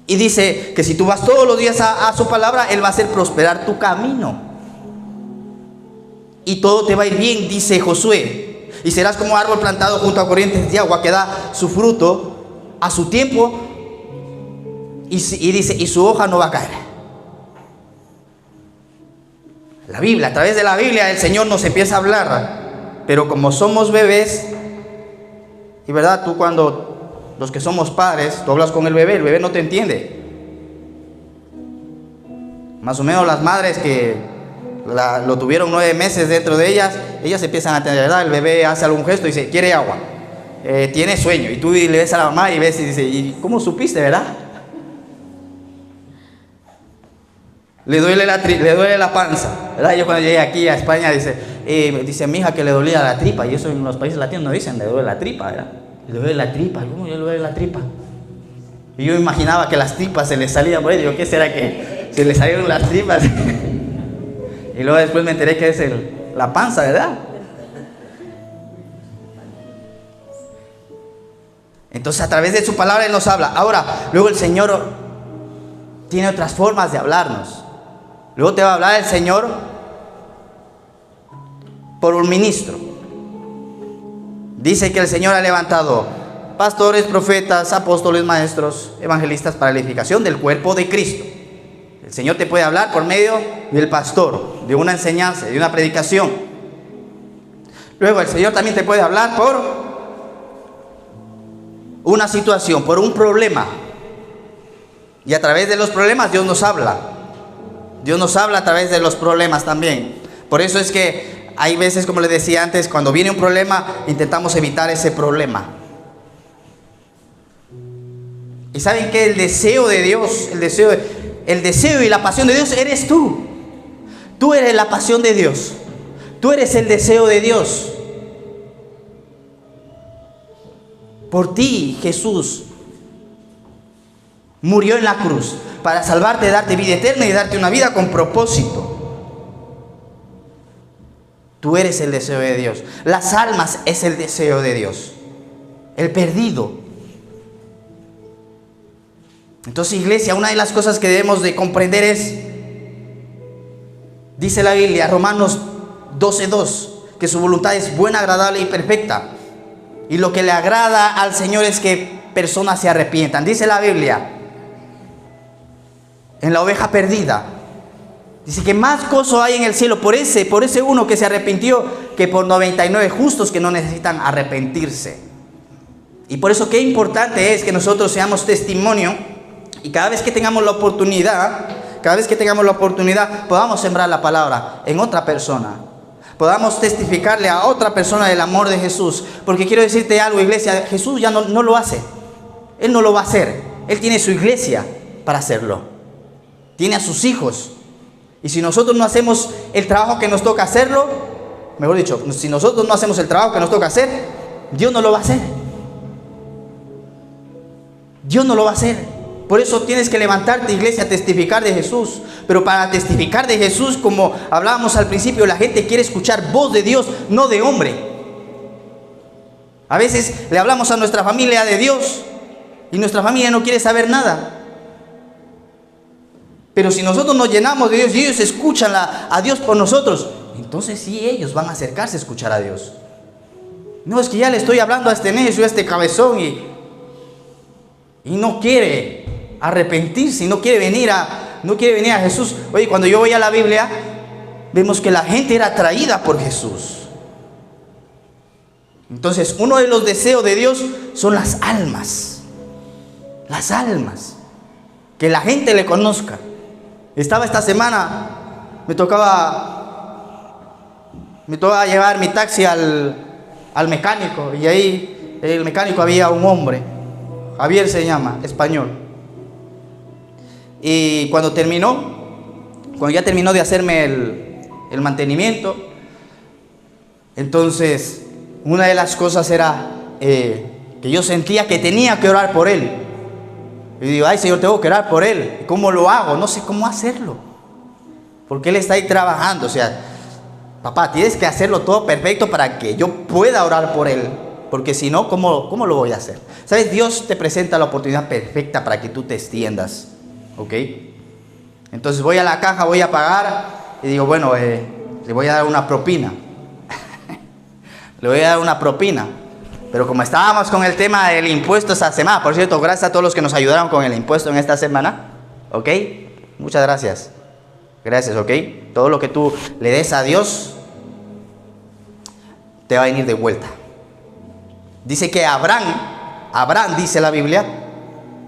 Y dice que si tú vas todos los días a su palabra, Él va a hacer prosperar tu camino. Y todo te va a ir bien, dice Josué. Y serás como árbol plantado junto a corrientes de agua que da su fruto a su tiempo. Y dice, y su hoja no va a caer. La Biblia, a través de la Biblia el Señor nos empieza a hablar. Pero como somos bebés, y verdad, tú cuando, los que somos padres, tú hablas con el bebé no te entiende. Más o menos las madres que lo tuvieron 9 meses dentro de ellas empiezan a entender, ¿verdad? El bebé hace algún gesto y dice, quiere agua, tiene sueño, y tú le ves a la mamá y ves y dice, ¿y cómo supiste, verdad? Le duele la panza, ¿verdad? Yo cuando llegué aquí a España dice mi hija que le dolía la tripa, y eso en los países latinos no dicen, le duele la tripa, ¿verdad? Le duele la tripa, ¿cómo le duele la tripa? Y yo imaginaba que las tripas se le salían por ahí, digo, ¿qué será que se le salieron las tripas? Y luego después me enteré que es la panza, ¿verdad? Entonces a través de su palabra Él nos habla. Ahora, luego el Señor tiene otras formas de hablarnos. Luego te va a hablar el Señor por un ministro. Dice que el Señor ha levantado pastores, profetas, apóstoles, maestros, evangelistas para la edificación del cuerpo de Cristo. El Señor te puede hablar por medio del pastor, de una enseñanza, de una predicación. Luego el Señor también te puede hablar por una situación, por un problema. Y a través de los problemas Dios nos habla. Dios nos habla a través de los problemas también. Por eso es que hay veces, como les decía antes, cuando viene un problema, intentamos evitar ese problema. Y saben que el deseo de Dios, el deseo y la pasión de Dios eres tú. Tú eres la pasión de Dios. Tú eres el deseo de Dios. Por ti Jesús murió en la cruz para salvarte, darte vida eterna y darte una vida con propósito. Tú eres el deseo de Dios. Las almas es el deseo de Dios. El perdido. Entonces, iglesia, una de las cosas que debemos de comprender es, dice la Biblia, Romanos 12:2, que su voluntad es buena, agradable y perfecta. Y lo que le agrada al Señor es que personas se arrepientan. Dice la Biblia, en la oveja perdida, dice que más gozo hay en el cielo por ese uno que se arrepintió, que por 99 justos que no necesitan arrepentirse. Y por eso qué importante es que nosotros seamos testimonio, y cada vez que tengamos la oportunidad, podamos sembrar la palabra en otra persona. Podamos testificarle a otra persona del amor de Jesús. Porque quiero decirte algo, iglesia, Jesús ya no lo hace. Él no lo va a hacer. Él tiene su iglesia para hacerlo. Tiene a sus hijos. Y si nosotros no hacemos el trabajo que nos toca hacerlo, mejor dicho, si nosotros no hacemos el trabajo que nos toca hacer, Dios no lo va a hacer. Dios no lo va a hacer. Por eso tienes que levantarte, iglesia, a testificar de Jesús. Pero para testificar de Jesús, como hablábamos al principio, la gente quiere escuchar voz de Dios, no de hombre. A veces le hablamos a nuestra familia de Dios y nuestra familia no quiere saber nada. Pero si nosotros nos llenamos de Dios y ellos escuchan a Dios por nosotros, entonces sí, ellos van a acercarse a escuchar a Dios. No, es que ya le estoy hablando a este necio, a este cabezón y no quiere arrepentirse, no quiere venir a Jesús. Oye, cuando yo voy a la Biblia, vemos que la gente era atraída por Jesús. Entonces, uno de los deseos de Dios son las almas. Las almas. Que la gente le conozca. Estaba esta semana, me tocaba llevar mi taxi al mecánico, y ahí el mecánico había un hombre, Javier se llama, español. Y cuando ya terminó de hacerme el mantenimiento, entonces una de las cosas era que yo sentía que tenía que orar por él. Y digo, ay Señor, tengo que orar por él. ¿Cómo lo hago? No sé cómo hacerlo. Porque él está ahí trabajando. O sea, papá, tienes que hacerlo todo perfecto para que yo pueda orar por él. Porque si no, ¿cómo lo voy a hacer? ¿Sabes? Dios te presenta la oportunidad perfecta para que tú te extiendas. ¿Ok? Entonces voy a la caja, voy a pagar y digo, bueno, le voy a dar una propina. Le voy a dar una propina. Pero como estábamos con el tema del impuesto esta semana, por cierto, gracias a todos los que nos ayudaron con el impuesto en esta semana. ¿Ok? Muchas gracias. Gracias, ¿ok? Todo lo que tú le des a Dios te va a venir de vuelta. Dice que Abraham, dice la Biblia,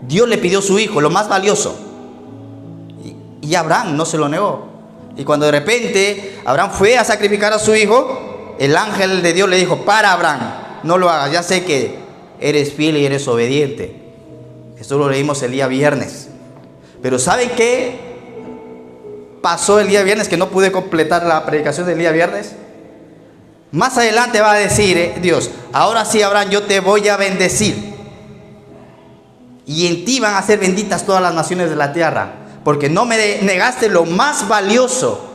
Dios le pidió su hijo, lo más valioso. Y Abraham no se lo negó. Y cuando de repente Abraham fue a sacrificar a su hijo, el ángel de Dios le dijo, para Abraham, no lo hagas, ya sé que eres fiel y eres obediente. Esto lo leímos el día viernes. Pero ¿saben qué pasó el día viernes? Que no pude completar la predicación del día viernes. Más adelante va a decir Dios, ahora sí Abraham, yo te voy a bendecir. Y en ti van a ser benditas todas las naciones de la tierra. Porque no me negaste lo más valioso.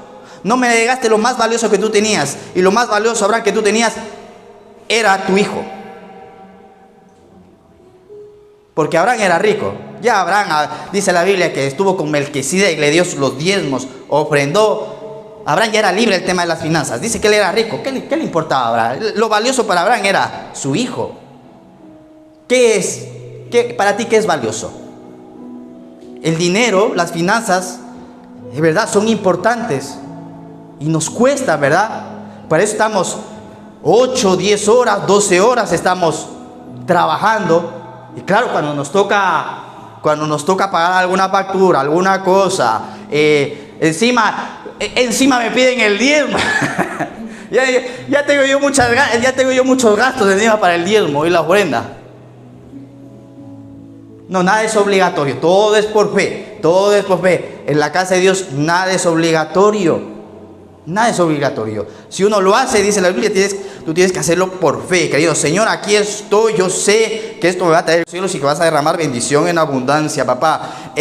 No me negaste lo más valioso que tú tenías. Y lo más valioso, Abraham, que tú tenías era tu hijo. Porque Abraham era rico. Ya Abraham, dice la Biblia, que estuvo con Melquisedec y le dio los diezmos, ofrendó. Abraham ya era libre del tema de las finanzas. Dice que él era rico. ¿Qué le importaba a Abraham? Lo valioso para Abraham era su hijo. Para ti, ¿qué es valioso? El dinero, las finanzas, de verdad son importantes. Y nos cuesta, ¿verdad? Para eso estamos 8, 10 horas, 12 horas estamos trabajando. Y claro, cuando nos toca pagar alguna factura, alguna cosa, encima me piden el diezmo. ya tengo yo muchos gastos encima para el diezmo y la ofrenda. No, nada es obligatorio, todo es por fe, todo es por fe. En la casa de Dios nada es obligatorio. Nada es obligatorio. Si uno lo hace, dice la Biblia, tú tienes que hacerlo por fe, querido. Señor, aquí estoy, yo sé que esto me va a traer los cielos y que vas a derramar bendición en abundancia, papá.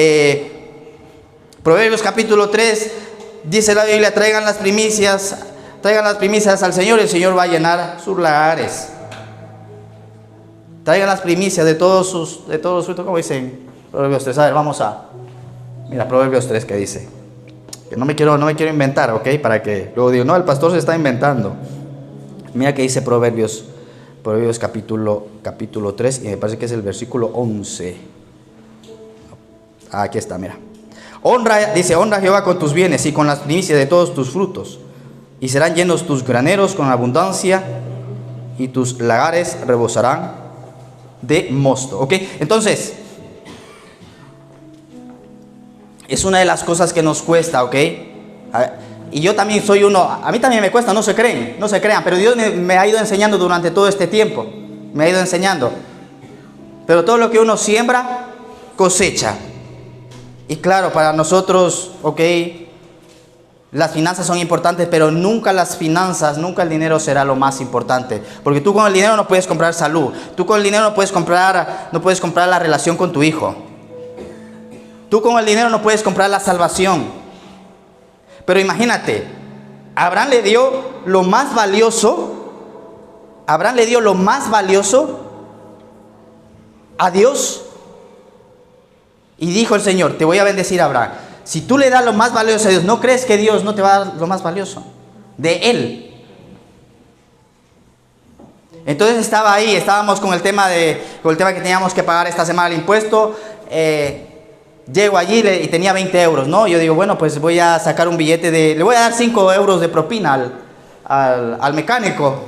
Proverbios capítulo 3, dice la Biblia, traigan las primicias al Señor y el Señor va a llenar sus lagares. Traigan las primicias de todos sus frutos, como dicen Proverbios 3. A ver, mira Proverbios 3 que dice. Que no me quiero inventar, ¿ok? Para que luego digo, no, el pastor se está inventando. Mira que dice Proverbios capítulo 3, y me parece que es el versículo 11. Aquí está, mira. Honra a Jehová con tus bienes y con las primicias de todos tus frutos, y serán llenos tus graneros con abundancia, y tus lagares rebosarán de mosto, ¿ok? Entonces, es una de las cosas que nos cuesta, ¿ok? Y yo también soy uno, a mí también me cuesta, no se crean, pero Dios me ha ido enseñando durante todo este tiempo, me ha ido enseñando. Pero todo lo que uno siembra, cosecha. Y claro, para nosotros, ¿ok? Las finanzas son importantes, pero nunca el dinero será lo más importante. Porque tú con el dinero no puedes comprar salud, tú con el dinero no puedes comprar la relación con tu hijo. Tú con el dinero no puedes comprar la salvación. Pero imagínate, Abraham le dio lo más valioso a Dios. Y dijo el Señor, te voy a bendecir, Abraham. Si tú le das lo más valioso a Dios, ¿no crees que Dios no te va a dar lo más valioso de Él? Entonces estábamos con el tema que teníamos que pagar esta semana el impuesto. Llego allí y tenía 20 euros, ¿no? Yo digo, bueno, pues voy a sacar un billete le voy a dar 5 euros de propina al mecánico.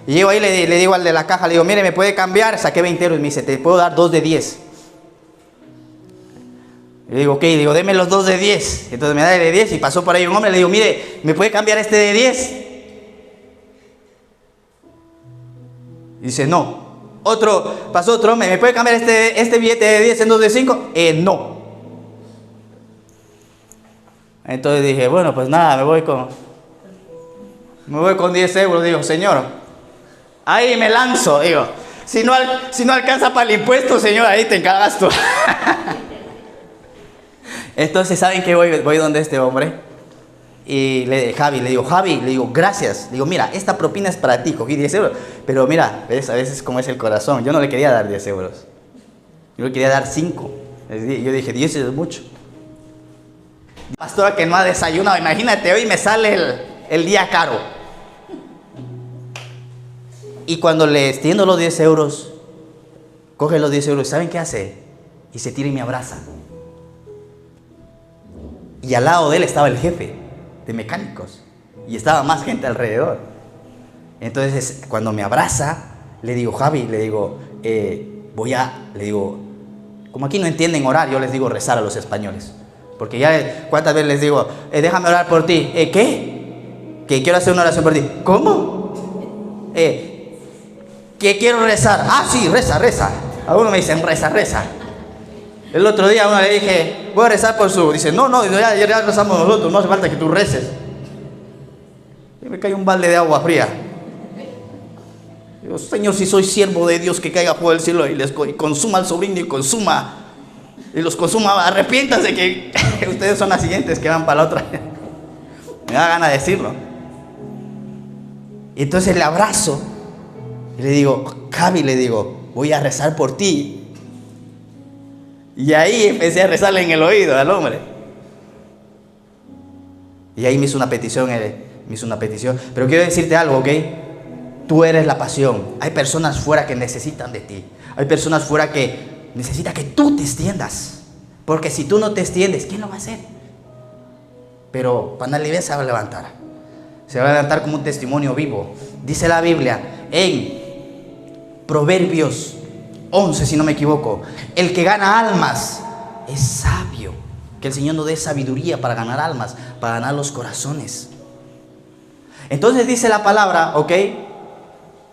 Y llego ahí, le digo al de la caja, le digo, mire, ¿me puede cambiar? Saqué 20 euros y me dice, te puedo dar 2 de 10. Le digo, ok, deme los 2 de 10. Entonces me da el de 10 y pasó por ahí un hombre, le digo, mire, ¿me puede cambiar este de 10? Y dice, no. Pasó otro hombre, ¿me puede cambiar este billete de 10 en 2 de 5? No. Entonces dije, bueno, pues nada, me voy con 10 euros. Digo, Señor, ahí me lanzo. Digo, si no alcanza para el impuesto, Señor, ahí te encargas tú. Entonces, ¿saben qué? Voy donde este hombre. Y le digo, Javi, gracias. Le digo, mira, esta propina es para ti, cogí 10 euros. Pero mira, ¿ves? A veces como es el corazón. Yo no le quería dar 10 euros. Yo le quería dar 5. Yo dije, 10 es mucho. Pastora que no ha desayunado, imagínate, hoy me sale el día caro. Y cuando le extiendo los 10 euros, coge los 10 euros, ¿saben qué hace? Y se tira y me abraza. Y al lado de él estaba el jefe de mecánicos. Y estaba más gente alrededor. Entonces, cuando me abraza, le digo, Javi, como aquí no entienden orar, yo les digo rezar a los españoles. Porque ya, ¿cuántas veces les digo, déjame orar por ti? ¿Qué? Que quiero hacer una oración por ti. ¿Cómo? Que quiero rezar. Ah, sí, reza. A uno me dicen, reza. El otro día a uno le dije, voy a rezar por su... Dice, no, ya rezamos nosotros, no hace falta que tú reces. Y me cae un balde de agua fría. Digo, Señor, si soy siervo de Dios, que caiga fuego del cielo y consuma al sobrino y los consuma, arrepiéntanse que ustedes son las siguientes que van para la otra. Me da ganas de decirlo. Y entonces le abrazo y le digo, Javi, voy a rezar por ti. Y ahí empecé a rezarle en el oído al hombre. Y ahí me hizo una petición, Pero quiero decirte algo, ¿ok? Tú eres la pasión. Hay personas fuera que necesitan de ti. Hay personas fuera que necesitan que tú te extiendas. Porque si tú no te extiendes, ¿quién lo va a hacer? Pero Panalibe se va a levantar. Se va a levantar como un testimonio vivo. Dice la Biblia en Proverbios 11, si no me equivoco: el que gana almas es sabio. Que el Señor nos dé sabiduría para ganar almas, para ganar los corazones. Entonces dice la palabra, ¿ok?